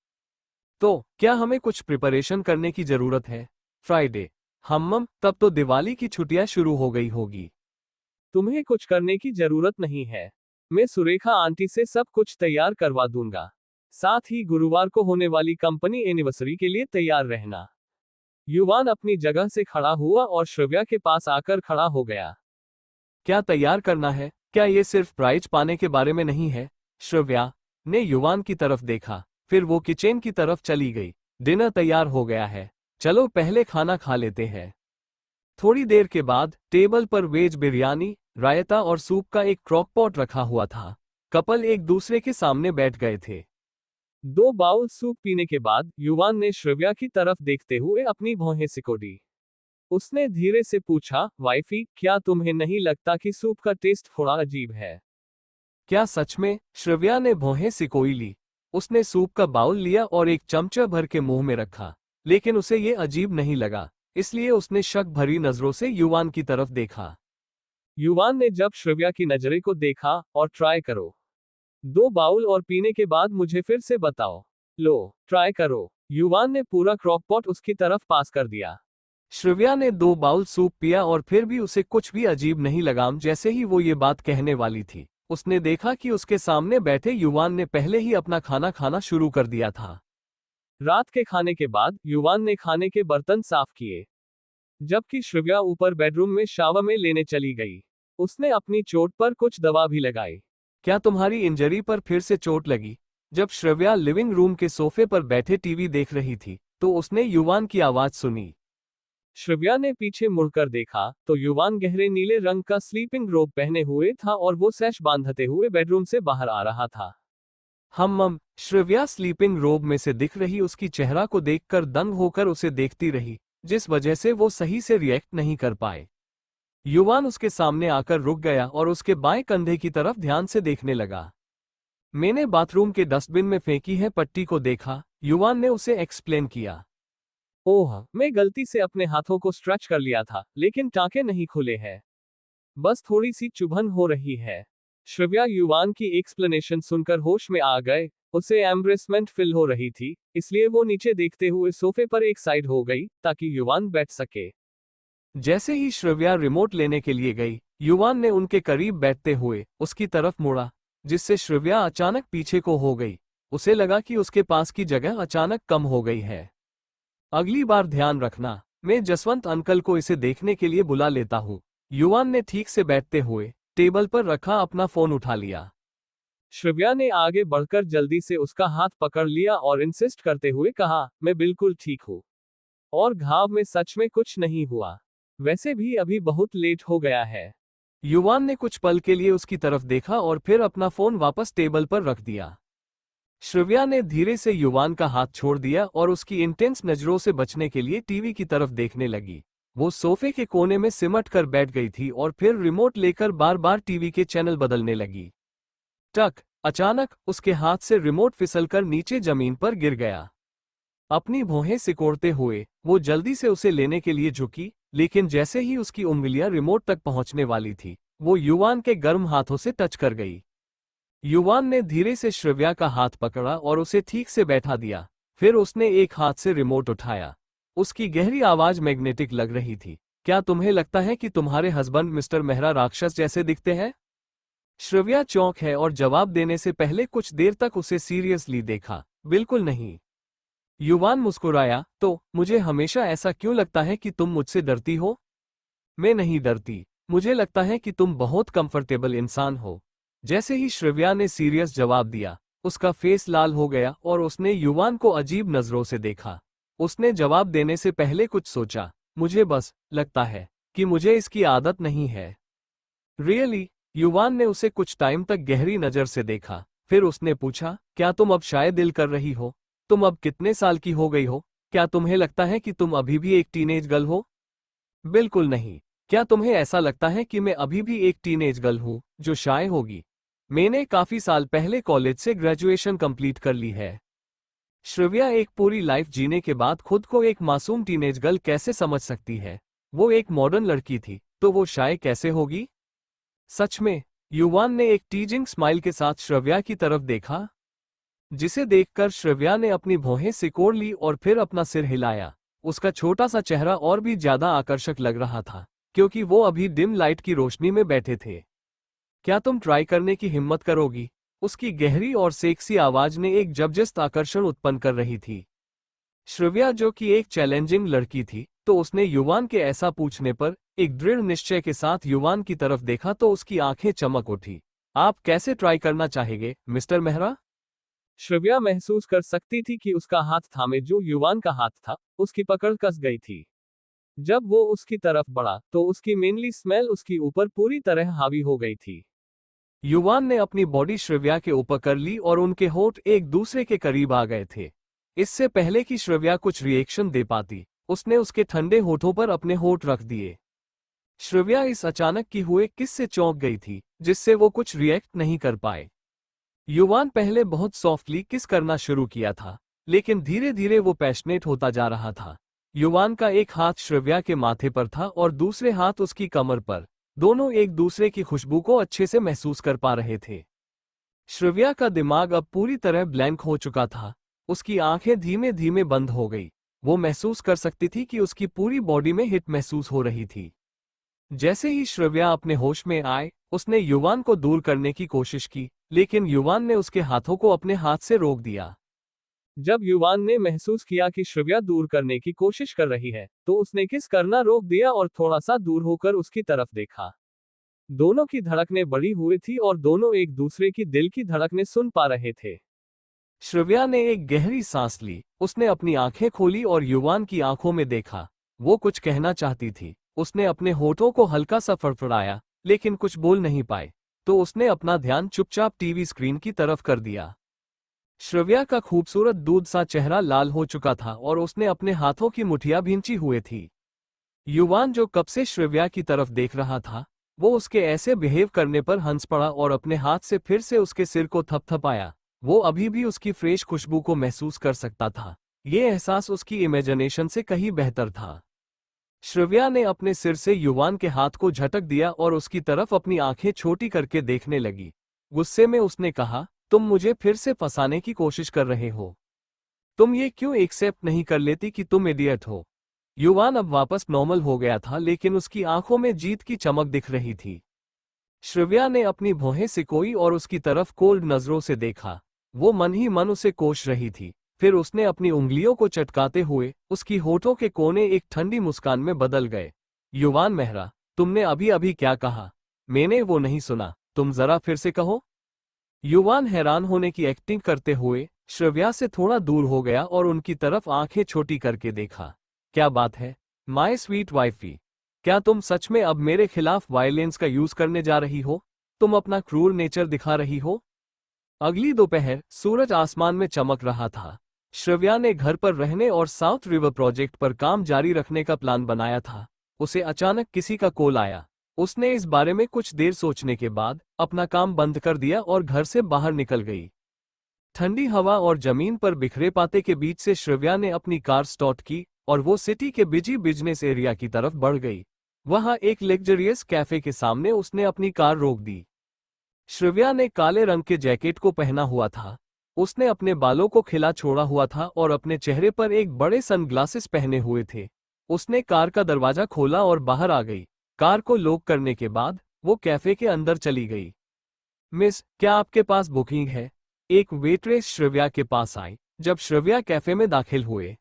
तो क्या हमें कुछ प्रिपरेशन करने की जरूरत है? फ्राइडे? हम्म, तब तो दिवाली की छुट्टियां शुरू हो गई होगी। तुम्हें कुछ करने की जरूरत नहीं है। मैं सुरेखा आंटी से सब कुछ तैयार करवा दूंगा। साथ ही गुरुवार को होने वाली कंपनी एनिवर्सरी के लिए तैयार रहना। युवान अपनी जगह से खड़ा हुआ और श्रव्या के पास आकर खड़ा हो गया। क्या तैयार करना है? क्या ये सिर्फ प्राइज पाने के बारे में नहीं है? श्रव्या ने युवान की तरफ देखा, फिर वो किचन की तरफ चली गई। डिनर तैयार हो गया है, चलो पहले खाना खा लेते हैं। थोड़ी देर के बाद टेबल पर वेज बिरयानी, रायता और सूप का एक क्रॉकपॉट रखा हुआ था। कपल एक दूसरे के सामने बैठ गए थे। 2 बाउल सूप पीने के बाद युवान ने श्रव्या की तरफ देखते हुए अपनी भौहें सिकोड़ी। उसने धीरे से पूछा, वाइफी, क्या तुम्हें नहीं लगता कि सूप का टेस्ट थोड़ा अजीब है? क्या सच में? श्रव्या ने भौहें सिकोई ली। उसने सूप का बाउल लिया और एक चमचा भर के मुंह में रखा, लेकिन उसे ये अजीब नहीं लगा, इसलिए उसने शक भरी नजरों से युवान की तरफ देखा। युवान ने जब श्रव्या की नजरे को देखा, और ट्राई करो। 2 बाउल और पीने के बाद मुझे फिर से बताओ। लो, ट्राई करो। युवान ने पूरा क्रॉकपॉट उसकी तरफ पास कर दिया। श्रव्या ने 2 बाउल सूप पिया और फिर भी उसे कुछ भी अजीब नहीं लगा। जैसे ही वो ये बात कहने वाली थी, उसने देखा कि उसके सामने बैठे युवान ने पहले ही अपना खाना खाना शुरू कर दिया था। रात के खाने के बाद युवान ने खाने के बर्तन साफ किए, जबकि श्रव्या ऊपर बेडरूम में शावर में लेने चली गई। उसने अपनी चोट पर कुछ दवा भी लगाई। क्या तुम्हारी इंजरी पर फिर से चोट लगी? जब श्रव्या लिविंग रूम के सोफे पर बैठे टीवी देख रही थी, तो उसने युवान की आवाज सुनी। श्रव्या ने पीछे मुड़कर देखा तो युवान गहरे नीले रंग का स्लीपिंग रोब पहने हुए था और वो सैश बांधते हुए बेडरूम से बाहर आ रहा था। श्रव्या स्लीपिंग रोब में से दिख रही उसकी चेहरा को देखकर दंग होकर उसे देखती रही, जिस वजह से वो सही से रिएक्ट नहीं कर पाए। युवान उसके सामने आकर रुक गया और उसके बाएं कंधे की तरफ ध्यान से देखने लगा। मैंने बाथरूम के डस्टबिन में फेंकी है पट्टी को देखा, युवान ने उसे एक्सप्लेन किया। ओह, मैं गलती से अपने हाथों को स्ट्रेच कर लिया था, लेकिन टांके नहीं खुले हैं। बस थोड़ी सी चुभन हो रही है। श्रव्या युवान की एक्सप्लेनेशन सुनकर होश में आ गए। उसे एम्ब्रेसमेंट फील हो रही थी, इसलिए वो नीचे देखते हुए सोफे पर एक साइड हो गई ताकि युवान बैठ सके। जैसे ही श्रव्या रिमोट लेने के लिए गई, युवान ने उनके करीब बैठते हुए उसकी तरफ मुड़ा, जिससे श्रव्या अचानक पीछे को हो गई। उसे लगा कि उसके पास की जगह अचानक कम हो गई है। अगली बार ध्यान रखना, मैं जसवंत अंकल को इसे देखने के लिए बुला लेता हूँ। युवान ने ठीक से बैठते हुए टेबल पर रखा अपना फोन उठा लिया। श्रव्या ने आगे बढ़कर जल्दी से उसका हाथ पकड़ लिया और इंसिस्ट करते हुए कहा, मैं बिल्कुल ठीक हूँ। और घाव में सच में कुछ नहीं हुआ। वैसे भी अभी बहुत लेट हो गया है। युवान ने कुछ पल के लिए उसकी तरफ देखा और फिर अपना फोन वापस टेबल पर रख दिया। श्रव्या ने धीरे से युवान का हाथ छोड़ दिया और उसकी इंटेंस नजरों से बचने के लिए टीवी की तरफ देखने लगी। वो सोफे के कोने में सिमट कर बैठ गई थी और फिर रिमोट लेकर बार बार टीवी के चैनल बदलने लगी। टक! अचानक उसके हाथ से रिमोट फिसलकर नीचे जमीन पर गिर गया। अपनी भौहें सिकोड़ते हुए वो जल्दी से उसे लेने के लिए झुकी, लेकिन जैसे ही उसकी उंगलियां रिमोट तक पहुंचने वाली थी, वो युवान के गर्म हाथों से टच कर गई। युवान ने धीरे से श्रव्या का हाथ पकड़ा और उसे ठीक से बैठा दिया। फिर उसने एक हाथ से रिमोट उठाया। उसकी गहरी आवाज मैग्नेटिक लग रही थी। क्या तुम्हें लगता है कि तुम्हारे हस्बैंड मिस्टर मेहरा राक्षस जैसे दिखते हैं? श्रव्या चौंक है और जवाब देने से पहले कुछ देर तक उसे सीरियसली देखा। बिल्कुल नहीं। युवान मुस्कुराया, तो मुझे हमेशा ऐसा क्यों लगता है कि तुम मुझसे डरती हो? मैं नहीं डरती, मुझे लगता है कि तुम बहुत कंफर्टेबल इंसान हो। जैसे ही श्रव्या ने सीरियस जवाब दिया, उसका फेस लाल हो गया और उसने युवान को अजीब नजरों से देखा। उसने जवाब देने से पहले कुछ सोचा। मुझे बस लगता है कि मुझे इसकी आदत नहीं है। रियली? युवान ने उसे कुछ टाइम तक गहरी नजर से देखा। फिर उसने पूछा, क्या तुम अब शायद दिल कर रही हो? तुम अब कितने साल की हो गई हो? क्या तुम्हें लगता है कि तुम अभी भी एक टीनेज गर्ल हो? बिल्कुल नहीं। क्या तुम्हें ऐसा लगता है कि मैं अभी भी एक टीनेज गर्ल हूँ जो शाय होगी? मैंने काफी साल पहले कॉलेज से ग्रेजुएशन कंप्लीट कर ली है। श्रव्या एक पूरी लाइफ जीने के बाद खुद को एक मासूम टीनेज गर्ल कैसे समझ सकती है? वो एक मॉडर्न लड़की थी, तो वो शाय कैसे होगी? सच में? युवान ने एक टीजिंग स्माइल के साथ श्रव्या की तरफ देखा, जिसे देखकर श्रव्या ने अपनी भौहें सिकोड़ ली और फिर अपना सिर हिलाया। उसका छोटा सा चेहरा और भी ज्यादा आकर्षक लग रहा था, क्योंकि वो अभी डिम लाइट की रोशनी में बैठे थे। क्या तुम ट्राई करने की हिम्मत करोगी? उसकी गहरी और सेक्सी आवाज ने एक जबरदस्त आकर्षण उत्पन्न कर रही थी। श्रव्या, जो कि एक चैलेंजिंग लड़की थी, तो उसने युवान के ऐसा पूछने पर एक दृढ़ निश्चय के साथ युवान की तरफ देखा तो उसकी आंखें चमक उठी। आप कैसे ट्राई करना चाहेंगे, मिस्टर मेहरा? श्रव्या महसूस कर सकती थी कि उसका हाथ थामे जो युवान का हाथ था, उसकी पकड़ कस गई थी। जब वो उसकी तरफ बढ़ा तो उसकी मेनली स्मेल उसकी ऊपर पूरी तरह हावी हो गई थी। युवान ने अपनी बॉडी श्रव्या के ऊपर कर ली और उनके होंठ एक दूसरे के करीब आ गए थे। इससे पहले कि श्रव्या कुछ रिएक्शन दे पाती, उसने उसके ठंडे होठों पर अपने होठ रख दिए। श्रव्या इस अचानक की हुए किस से चौंक गई थी, जिससे वो कुछ रिएक्ट नहीं कर पाए। युवान पहले बहुत सॉफ्टली किस करना शुरू किया था, लेकिन धीरे धीरे वो पैशनेट होता जा रहा था। युवान का एक हाथ श्रव्या के माथे पर था और दूसरे हाथ उसकी कमर पर। दोनों एक दूसरे की खुशबू को अच्छे से महसूस कर पा रहे थे। श्रव्या का दिमाग अब पूरी तरह ब्लैंक हो चुका था। उसकी आंखें धीमे धीमे बंद हो गई। वो महसूस कर सकती थी कि उसकी पूरी बॉडी में हिट महसूस हो रही थी। जैसे ही श्रव्या अपने होश में आए, उसने युवान को दूर करने की कोशिश की, लेकिन युवान ने उसके हाथों को अपने हाथ से रोक दिया। जब युवान ने महसूस किया कि श्रव्या दूर करने की कोशिश कर रही है, तो उसने किस करना रोक दिया और थोड़ा सा दूर होकर उसकी तरफ देखा। दोनों की धड़कनें बढ़ी हुई थी और दोनों एक दूसरे की दिल की धड़कनें सुन पा रहे थे। श्रव्या ने एक गहरी सांस ली। उसने अपनी आंखें खोली और युवान की आंखों में देखा। वो कुछ कहना चाहती थी। उसने अपने होठों को हल्का सा फड़फड़ाया, लेकिन कुछ बोल नहीं पाए। तो उसने अपना ध्यान चुपचाप टीवी स्क्रीन की तरफ कर दिया। श्रव्या का खूबसूरत दूध सा चेहरा लाल हो चुका था और उसने अपने हाथों की मुठियां भींची हुए थी। युवान जो कब से श्रव्या की तरफ देख रहा था, वो उसके ऐसे बिहेव करने पर हंस पड़ा और अपने हाथ से फिर से उसके सिर को थपथपाया। वो अभी भी उसकी फ्रेश खुशबू को महसूस कर सकता था। ये एहसास उसकी इमेजिनेशन से कहीं बेहतर था। श्रव्या ने अपने सिर से युवान के हाथ को झटक दिया और उसकी तरफ अपनी आंखें छोटी करके देखने लगी। गुस्से में उसने कहा, तुम मुझे फिर से फंसाने की कोशिश कर रहे हो। तुम ये क्यों एक्सेप्ट नहीं कर लेती कि तुम इडियट हो? युवान अब वापस नॉर्मल हो गया था, लेकिन उसकी आंखों में जीत की चमक दिख रही थी। श्रव्या ने अपनी भौहें सिकोई और उसकी तरफ कोल्ड नजरों से देखा। वो मन ही मन उसे कोस रही थी। फिर उसने अपनी उंगलियों को चटकाते हुए उसकी होठों के कोने एक ठंडी मुस्कान में बदल गए। युवान मेहरा, तुमने अभी अभी क्या कहा? मैंने वो नहीं सुना, तुम जरा फिर से कहो। युवान हैरान होने की एक्टिंग करते हुए श्रव्या से थोड़ा दूर हो गया और उनकी तरफ आंखें छोटी करके देखा। क्या बात है, माय स्वीट वाइफी? क्या तुम सच में अब मेरे खिलाफ वायलेंस का यूज करने जा रही हो? तुम अपना क्रूर नेचर दिखा रही हो? अगली दोपहर सूरज आसमान में चमक रहा था। श्रव्या ने घर पर रहने और साउथ रिवर प्रोजेक्ट पर काम जारी रखने का प्लान बनाया था। उसे अचानक किसी का कॉल आया। उसने इस बारे में कुछ देर सोचने के बाद अपना काम बंद कर दिया और घर से बाहर निकल गई। ठंडी हवा और जमीन पर बिखरे पाते के बीच से श्रव्या ने अपनी कार स्टार्ट की और वो सिटी के बिजी बिजनेस एरिया की तरफ बढ़ गई। वहां एक लग्जरियस कैफे के सामने उसने अपनी कार रोक दी। श्रव्या ने काले रंग के जैकेट को पहना हुआ था। उसने अपने बालों को खिला छोड़ा हुआ था और अपने चेहरे पर एक बड़े सनग्लासेस पहने हुए थे। उसने कार का दरवाजा खोला और बाहर आ गई। कार को लॉक करने के बाद वो कैफे के अंदर चली गई। मिस, क्या आपके पास बुकिंग है? एक वेट्रेस श्रव्या के पास आई जब श्रव्या कैफे में दाखिल हुए।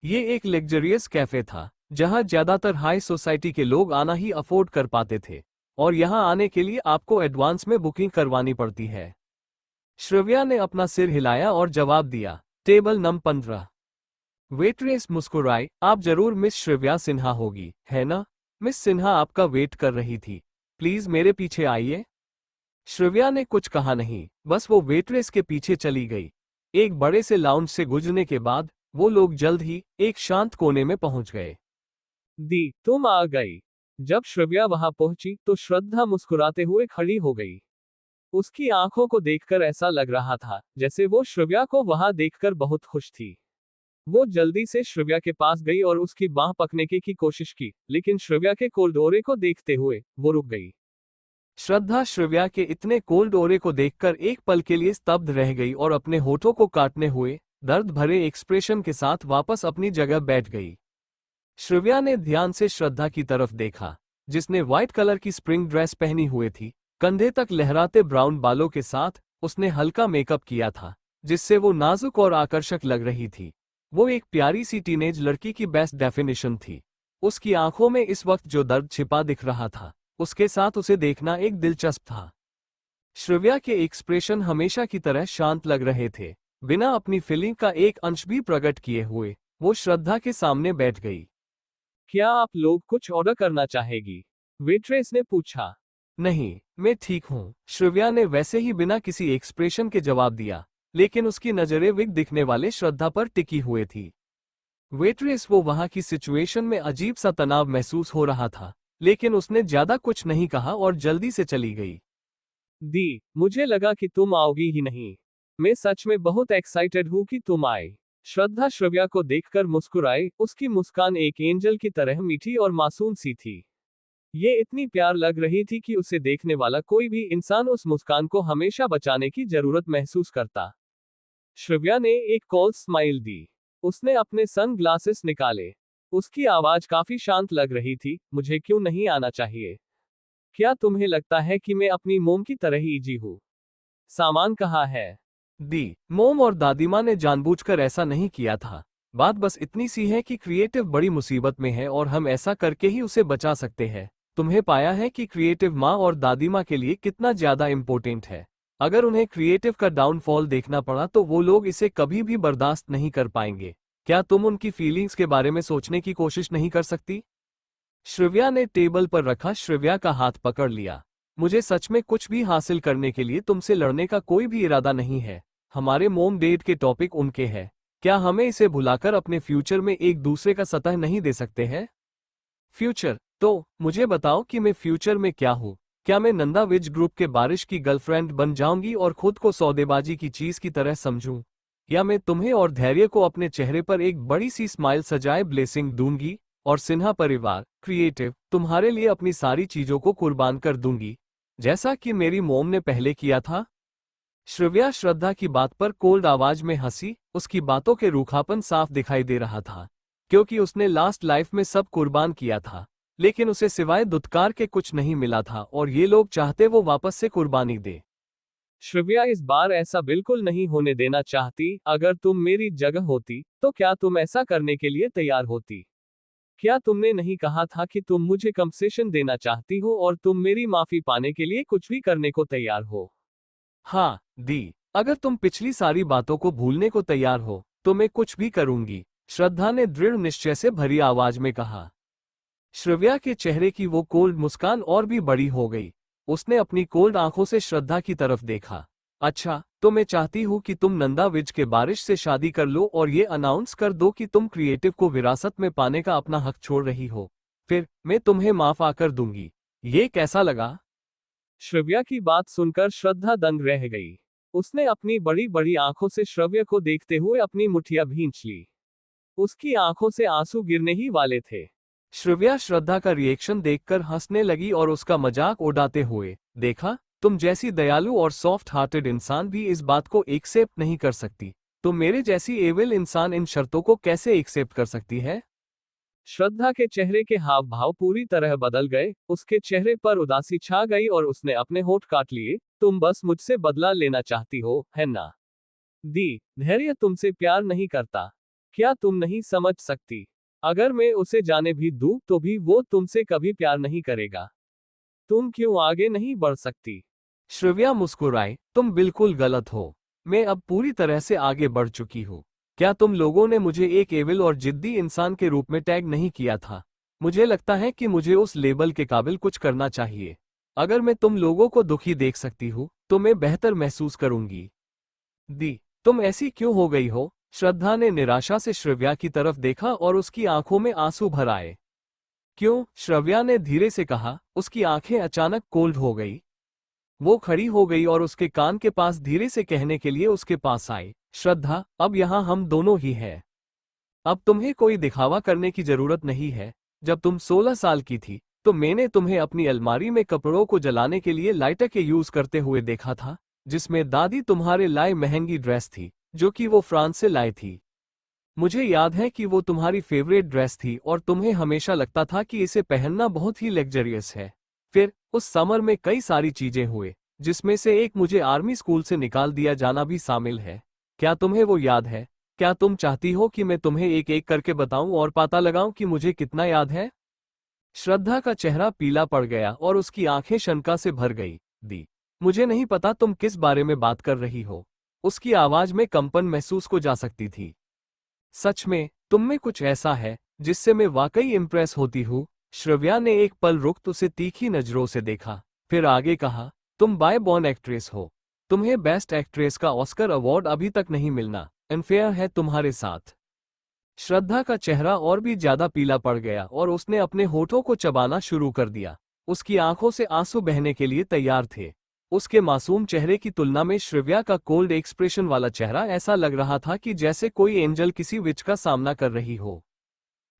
ये एक लग्जरियस कैफे था, जहां ज्यादातर हाई सोसाइटी के लोग आना ही अफोर्ड कर पाते थे, और यहां आने के लिए आपको एडवांस में बुकिंग करवानी पड़ती है। श्रव्या ने अपना सिर हिलाया और जवाब दिया, टेबल नंबर 15। वेट्रेस मुस्कुराई, आप जरूर मिस श्रव्या सिन्हा होगी, है ना? मिस सिन्हा आपका वेट कर रही थी। प्लीज मेरे पीछे आइए। श्रव्या ने कुछ कहा नहीं, बस वो वेट्रेस के पीछे चली गई। एक बड़े से लाउंज से गुजरने के बाद वो लोग जल्द ही एक शांत कोने में पहुंच गए। दी, तुम आ गई। जब श्रव्या वहां पहुंची तो श्रद्धा मुस्कुराते हुए खड़ी हो गई। उसकी आंखों को देखकर ऐसा लग रहा था जैसे वो श्रव्या को वहां देखकर बहुत खुश थी। वो जल्दी से श्रव्या के पास गई और उसकी बांह पकड़ने की कोशिश की, लेकिन श्रव्या के कोल्ड ओरे को देखते हुए वो रुक गई। श्रद्धा श्रव्या के इतने कोल्ड ओरे को देखकर एक पल के लिए स्तब्ध रह गई और अपने होठों को काटने हुए दर्द भरे एक्सप्रेशन के साथ वापस अपनी जगह बैठ गई। श्रव्या ने ध्यान से श्रद्धा की तरफ देखा, जिसने व्हाइट कलर की स्प्रिंग ड्रेस पहनी हुई थी। कंधे तक लहराते ब्राउन बालों के साथ उसने हल्का मेकअप किया था, जिससे वो नाजुक और आकर्षक लग रही थी। वो एक प्यारी सी टीनेज लड़की की बेस्ट डेफिनेशन थी। उसकी आंखों में इस वक्त जो दर्द छिपा दिख रहा था, उसके साथ उसे देखना एक दिलचस्प था। श्रव्या के एक्सप्रेशन हमेशा की तरह शांत लग रहे थे। बिना अपनी फीलिंग का एक अंश भी प्रकट किए हुए वो श्रद्धा के सामने बैठ गई। क्या आप लोग कुछ ऑर्डर करना चाहेगी? वेट्रेस ने पूछा। नहीं, मैं ठीक हूँ, श्रव्या ने वैसे ही बिना किसी एक्सप्रेशन के जवाब दिया, लेकिन उसकी नजरें विग दिखने वाले श्रद्धा पर टिकी हुए थी। वेट्रेस, वो वहां की सिचुएशन में अजीब सा तनाव महसूस हो रहा था, लेकिन उसने ज्यादा कुछ नहीं कहा और जल्दी से चली गई। दी, मुझे लगा कि तुम आओगी ही नहीं। मैं सच में बहुत एक्साइटेड हूं कि तुम आए। श्रद्धा श्रव्या को देखकर मुस्कुराई, उसकी मुस्कान एक एंजल की तरह मीठी और मासूम सी थी। ये इतनी प्यार लग रही थी कि उसे देखने वाला कोई भी इंसान उस मुस्कान को हमेशा बचाने की जरूरत महसूस करता। श्रव्या ने एक कोल्ड स्माइल दी। उसने अपने सन ग्लासेस निकाले। उसकी आवाज काफी शांत लग रही थी। मुझे क्यों नहीं आना चाहिए? क्या तुम्हें लगता है कि मैं अपनी मोम की तरह ही इजी हूं? सामान कहाँ है? दी, मोम और दादीमा ने जानबूझकर ऐसा नहीं किया था। बात बस इतनी सी है कि क्रिएटिव बड़ी मुसीबत में है और हम ऐसा करके ही उसे बचा सकते हैं। तुम्हें पाया है कि क्रिएटिव माँ और दादीमा के लिए कितना ज्यादा इम्पोर्टेंट है। अगर उन्हें क्रिएटिव का डाउनफॉल देखना पड़ा तो वो लोग इसे कभी भी बर्दाश्त नहीं कर पाएंगे। क्या तुम उनकी फीलिंग्स के बारे में सोचने की कोशिश नहीं कर सकती? श्रव्या ने टेबल पर रखा श्रव्या का हाथ पकड़ लिया। मुझे सच में कुछ भी हासिल करने के लिए तुमसे लड़ने का कोई भी इरादा नहीं है। हमारे मोम डेट के टॉपिक उनके हैं। क्या हमें इसे भुलाकर अपने फ्यूचर में एक दूसरे का सतह नहीं दे सकते हैं? फ्यूचर? तो मुझे बताओ कि मैं फ्यूचर में क्या हूँ। क्या मैं नंदा विज ग्रुप के बारिश की गर्लफ्रेंड बन जाऊंगी और खुद को सौदेबाजी की चीज की तरह समझूं? या मैं तुम्हें और धैर्य को अपने चेहरे पर एक बड़ी सी स्माइल सजाए ब्लेसिंग दूंगी और सिन्हा परिवार क्रिएटिव तुम्हारे लिए अपनी सारी चीजों को कुर्बान कर दूंगी, जैसा कि मेरी मोम ने पहले किया था? श्रव्या श्रद्धा की बात पर कोल्ड आवाज में हंसी। उसकी बातों के रूखापन साफ दिखाई दे रहा था, क्योंकि उसने लास्ट लाइफ में सब कुर्बान किया था, लेकिन उसे सिवाय दुत्कार के कुछ नहीं मिला था और ये लोग चाहते वो वापस से कुर्बानी दे। श्रव्या इस बार ऐसा बिल्कुल नहीं होने देना चाहती। अगर तुम मेरी जगह होती, तो क्या तुम ऐसा करने के लिए तैयार होती? क्या तुमने नहीं कहा था कि तुम मुझे कंसेशन देना चाहती हो और तुम मेरी माफी पाने के लिए कुछ भी करने को तैयार हो? हाँ दी, अगर तुम पिछली सारी बातों को भूलने को तैयार हो तो मैं कुछ भी करूंगी, श्रद्धा ने दृढ़ निश्चय से भरी आवाज में कहा। श्रव्या के चेहरे की वो कोल्ड मुस्कान और भी बड़ी हो गई। उसने अपनी कोल्ड आंखों से श्रद्धा की तरफ देखा। अच्छा, तो मैं चाहती हूँ कि तुम नंदा विज के बारिश से शादी कर लो और ये अनाउंस कर दो कि तुम क्रिएटिव को विरासत में पाने का अपना हक छोड़ रही हो। फिर मैं तुम्हें माफ आकर दूंगी। ये कैसा लगा? श्रव्या की बात सुनकर श्रद्धा दंग रह गई। उसने अपनी बड़ी बड़ी आंखों से श्रव्या को देखते हुए अपनी मुठ्ठियां भींच ली। उसकी आंखों से आंसू गिरने ही वाले थे। श्रव्या श्रद्धा का रिएक्शन देखकर हंसने लगी और उसका मजाक उड़ाते हुए, देखा, तुम जैसी दयालु और सॉफ्ट हार्टेड इंसान भी इस बात को एक्सेप्ट नहीं कर सकती, तो मेरे जैसी एविल इंसान इन शर्तों को कैसे एक्सेप्ट कर सकती है? श्रद्धा के चेहरे के हाव भाव पूरी तरह बदल गए। उसके चेहरे पर उदासी छा गई और उसने अपने होंठ काट लिए। तुम बस मुझसे बदला लेना चाहती हो, है ना? दी, धैर्य तुमसे प्यार नहीं करता। क्या तुम नहीं समझ सकती? अगर मैं उसे जाने भी दूं तो भी वो तुमसे कभी प्यार नहीं करेगा। तुम क्यों आगे नहीं बढ़ सकती? श्रव्या मुस्कुराई, तुम बिल्कुल गलत हो। मैं अब पूरी तरह से आगे बढ़ चुकी हूँ। क्या तुम लोगों ने मुझे एक एविल और जिद्दी इंसान के रूप में टैग नहीं किया था? मुझे लगता है कि मुझे उस लेबल के काबिल कुछ करना चाहिए। अगर मैं तुम लोगों को दुखी देख सकती हूँ तो मैं बेहतर महसूस करूंगी। दी, तुम ऐसी क्यों हो गई हो? श्रद्धा ने निराशा से श्रव्या की तरफ देखा और उसकी आंखों में आंसू भर आए। क्यों? श्रव्या ने धीरे से कहा। उसकी आंखें अचानक कोल्ड हो गई। वो खड़ी हो गई और उसके कान के पास धीरे से कहने के लिए उसके पास आई, श्रद्धा, अब यहाँ हम दोनों ही हैं। अब तुम्हें कोई दिखावा करने की जरूरत नहीं है। जब तुम 16 साल की थी तो मैंने तुम्हें अपनी अलमारी में कपड़ों को जलाने के लिए लाइटर के यूज करते हुए देखा था, जिसमें दादी तुम्हारे लाए महंगी ड्रेस थी, जो कि वो फ्रांस से लाई थी। मुझे याद है कि वो तुम्हारी फेवरेट ड्रेस थी और तुम्हें हमेशा लगता था कि इसे पहनना बहुत ही लग्जरियस है। फिर उस समर में कई सारी चीजें हुए, जिसमें से एक मुझे आर्मी स्कूल से निकाल दिया जाना भी शामिल है। क्या तुम्हें वो याद है? क्या तुम चाहती हो कि मैं तुम्हें एक एक करके बताऊं और पता लगाऊं कि मुझे कितना याद है? श्रद्धा का चेहरा पीला पड़ गया और उसकी आंखें शंका से भर गई। दी, मुझे नहीं पता तुम किस बारे में बात कर रही हो। उसकी आवाज में कंपन महसूस को जा सकती थी। सच में तुम में कुछ ऐसा है जिससे मैं वाकई इम्प्रेस होती हूँ। श्रव्या ने एक पल रुक उसे तीखी नजरों से देखा, फिर आगे कहा, तुम बाय बॉर्न एक्ट्रेस हो। तुम्हें बेस्ट एक्ट्रेस का ऑस्कर अवार्ड अभी तक नहीं मिलना अनफेयर है तुम्हारे साथ। श्रद्धा का चेहरा और भी ज्यादा पीला पड़ गया और उसने अपने होठों को चबाना शुरू कर दिया। उसकी आंखों से आंसू बहने के लिए तैयार थे। उसके मासूम चेहरे की तुलना में श्रव्या का कोल्ड एक्सप्रेशन वाला चेहरा ऐसा लग रहा था कि जैसे कोई एंजल किसी विच का सामना कर रही हो।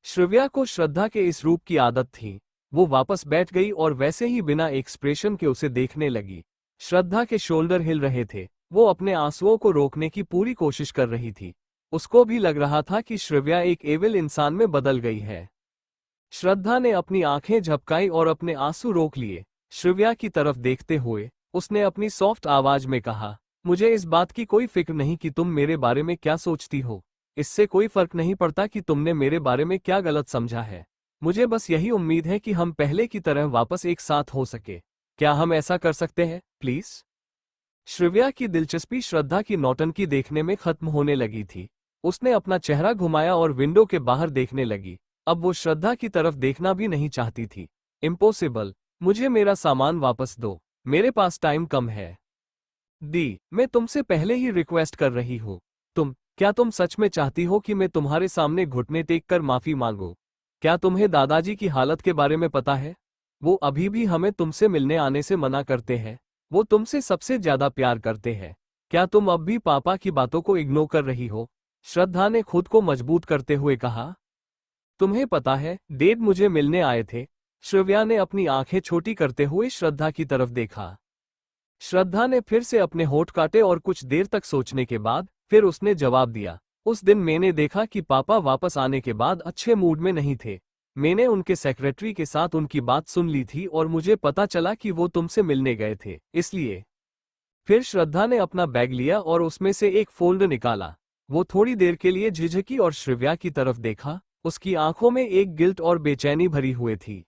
श्रव्या को श्रद्धा के इस रूप की आदत थी। वो वापस बैठ गई और वैसे ही बिना एक्सप्रेशन के उसे देखने लगी। श्रद्धा के शोल्डर हिल रहे थे। वो अपने आंसुओं को रोकने की पूरी कोशिश कर रही थी। उसको भी लग रहा था कि श्रव्या एक एविल इंसान में बदल गई है। श्रद्धा ने अपनी आंखें झपकाई और अपने आंसू रोक लिए। श्रव्या की तरफ देखते हुए उसने अपनी सॉफ्ट आवाज में कहा, मुझे इस बात की कोई फिक्र नहीं कि तुम मेरे बारे में क्या सोचती हो। इससे कोई फर्क नहीं पड़ता कि तुमने मेरे बारे में क्या गलत समझा है। मुझे बस यही उम्मीद है कि हम पहले की तरह वापस एक साथ हो सके। क्या हम ऐसा कर सकते हैं, प्लीज? श्रव्या की दिलचस्पी श्रद्धा की नौटंकी देखने में खत्म होने लगी थी। उसने अपना चेहरा घुमाया और विंडो के बाहर देखने लगी। अब वो श्रद्धा की तरफ देखना भी नहीं चाहती थी। इम्पॉसिबल, मुझे मेरा सामान वापस दो, मेरे पास टाइम कम है। मैं तुमसे पहले ही रिक्वेस्ट कर रही हूँ। क्या तुम सच में चाहती हो कि मैं तुम्हारे सामने घुटने टेक कर माफी मांगूं? क्या तुम्हें दादाजी की हालत के बारे में पता है? वो अभी भी हमें तुमसे मिलने आने से मना करते हैं। वो तुमसे सबसे ज्यादा प्यार करते हैं। क्या तुम अब भी पापा की बातों को इग्नोर कर रही हो? श्रद्धा ने खुद को मजबूत करते हुए कहा। तुम्हें पता है, डैड मुझे मिलने आए थे। श्रव्या ने अपनी आंखें छोटी करते हुए श्रद्धा की तरफ देखा। श्रद्धा ने फिर से अपने होठ काटे और कुछ देर तक सोचने के बाद फिर उसने जवाब दिया, उस दिन मैंने देखा कि पापा वापस आने के बाद अच्छे मूड में नहीं थे। मैंने उनके सेक्रेटरी के साथ उनकी बात सुन ली थी और मुझे पता चला कि वो तुमसे मिलने गए थे, इसलिए। फिर श्रद्धा ने अपना बैग लिया और उसमें से एक फोल्डर निकाला। वो थोड़ी देर के लिए झिझकी और श्रव्या की तरफ देखा। उसकी आंखों में एक गिल्ट और बेचैनी भरी हुई थी।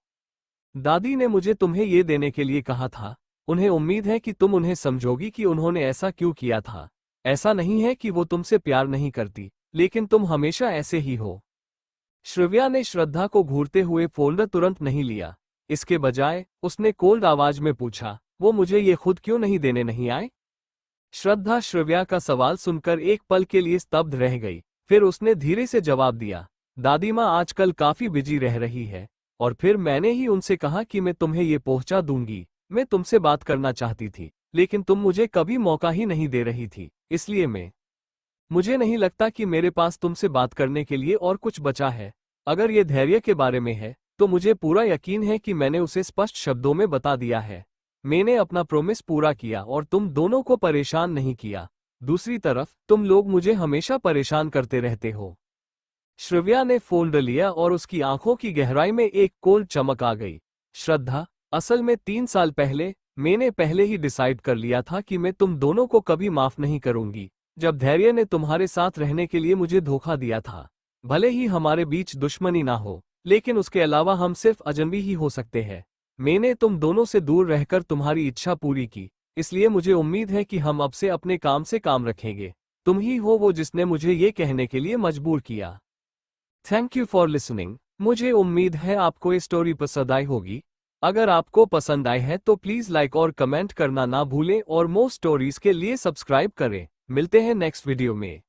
दादी ने मुझे तुम्हें ये देने के लिए कहा था। उन्हें उम्मीद है कि तुम उन्हें समझोगी कि उन्होंने ऐसा क्यों किया था। ऐसा नहीं है कि वो तुमसे प्यार नहीं करती, लेकिन तुम हमेशा ऐसे ही हो। श्रव्या ने श्रद्धा को घूरते हुए फोल्डर तुरंत नहीं लिया। इसके बजाय उसने कोल्ड आवाज में पूछा, वो मुझे ये खुद क्यों नहीं देने नहीं आए? श्रद्धा श्रव्या का सवाल सुनकर एक पल के लिए स्तब्ध रह गई। फिर उसने धीरे से जवाब दिया, दादी माँ आजकल काफी बिजी रह रही है, और फिर मैंने ही उनसे कहा कि मैं तुम्हें ये पहुंचा दूंगी। मैं तुमसे बात करना चाहती थी, लेकिन तुम मुझे कभी मौका ही नहीं दे रही थी, इसलिए मुझे नहीं लगता कि मेरे पास तुमसे बात करने के लिए और कुछ बचा है। अगर ये धैर्य के बारे में है, तो मुझे पूरा यकीन है कि मैंने उसे स्पष्ट शब्दों में बता दिया है। मैंने अपना प्रॉमिस पूरा किया और तुम दोनों को परेशान नहीं किया। दूसरी तरफ तुम लोग मुझे हमेशा परेशान करते रहते हो। श्रव्या ने फोल्डर लिया और उसकी आंखों की गहराई में एक कोल्ड चमक आ गई। श्रद्धा, असल में 3 साल पहले मैंने पहले ही डिसाइड कर लिया था कि मैं तुम दोनों को कभी माफ नहीं करूंगी। जब धैर्य ने तुम्हारे साथ रहने के लिए मुझे धोखा दिया था। भले ही हमारे बीच दुश्मनी ना हो, लेकिन उसके अलावा हम सिर्फ अजनबी ही हो सकते हैं। मैंने तुम दोनों से दूर रहकर तुम्हारी इच्छा पूरी की, इसलिए मुझे उम्मीद है कि हम अब से अपने काम से काम रखेंगे। तुम ही हो वो जिसने मुझे ये कहने के लिए मजबूर किया। Thank you for listening. मुझे उम्मीद है आपको ये स्टोरी पसंद आई होगी। अगर आपको पसंद आई है तो प्लीज लाइक और कमेंट करना ना भूलें और मोर स्टोरीज के लिए सब्सक्राइब करें। मिलते हैं नेक्स्ट वीडियो में।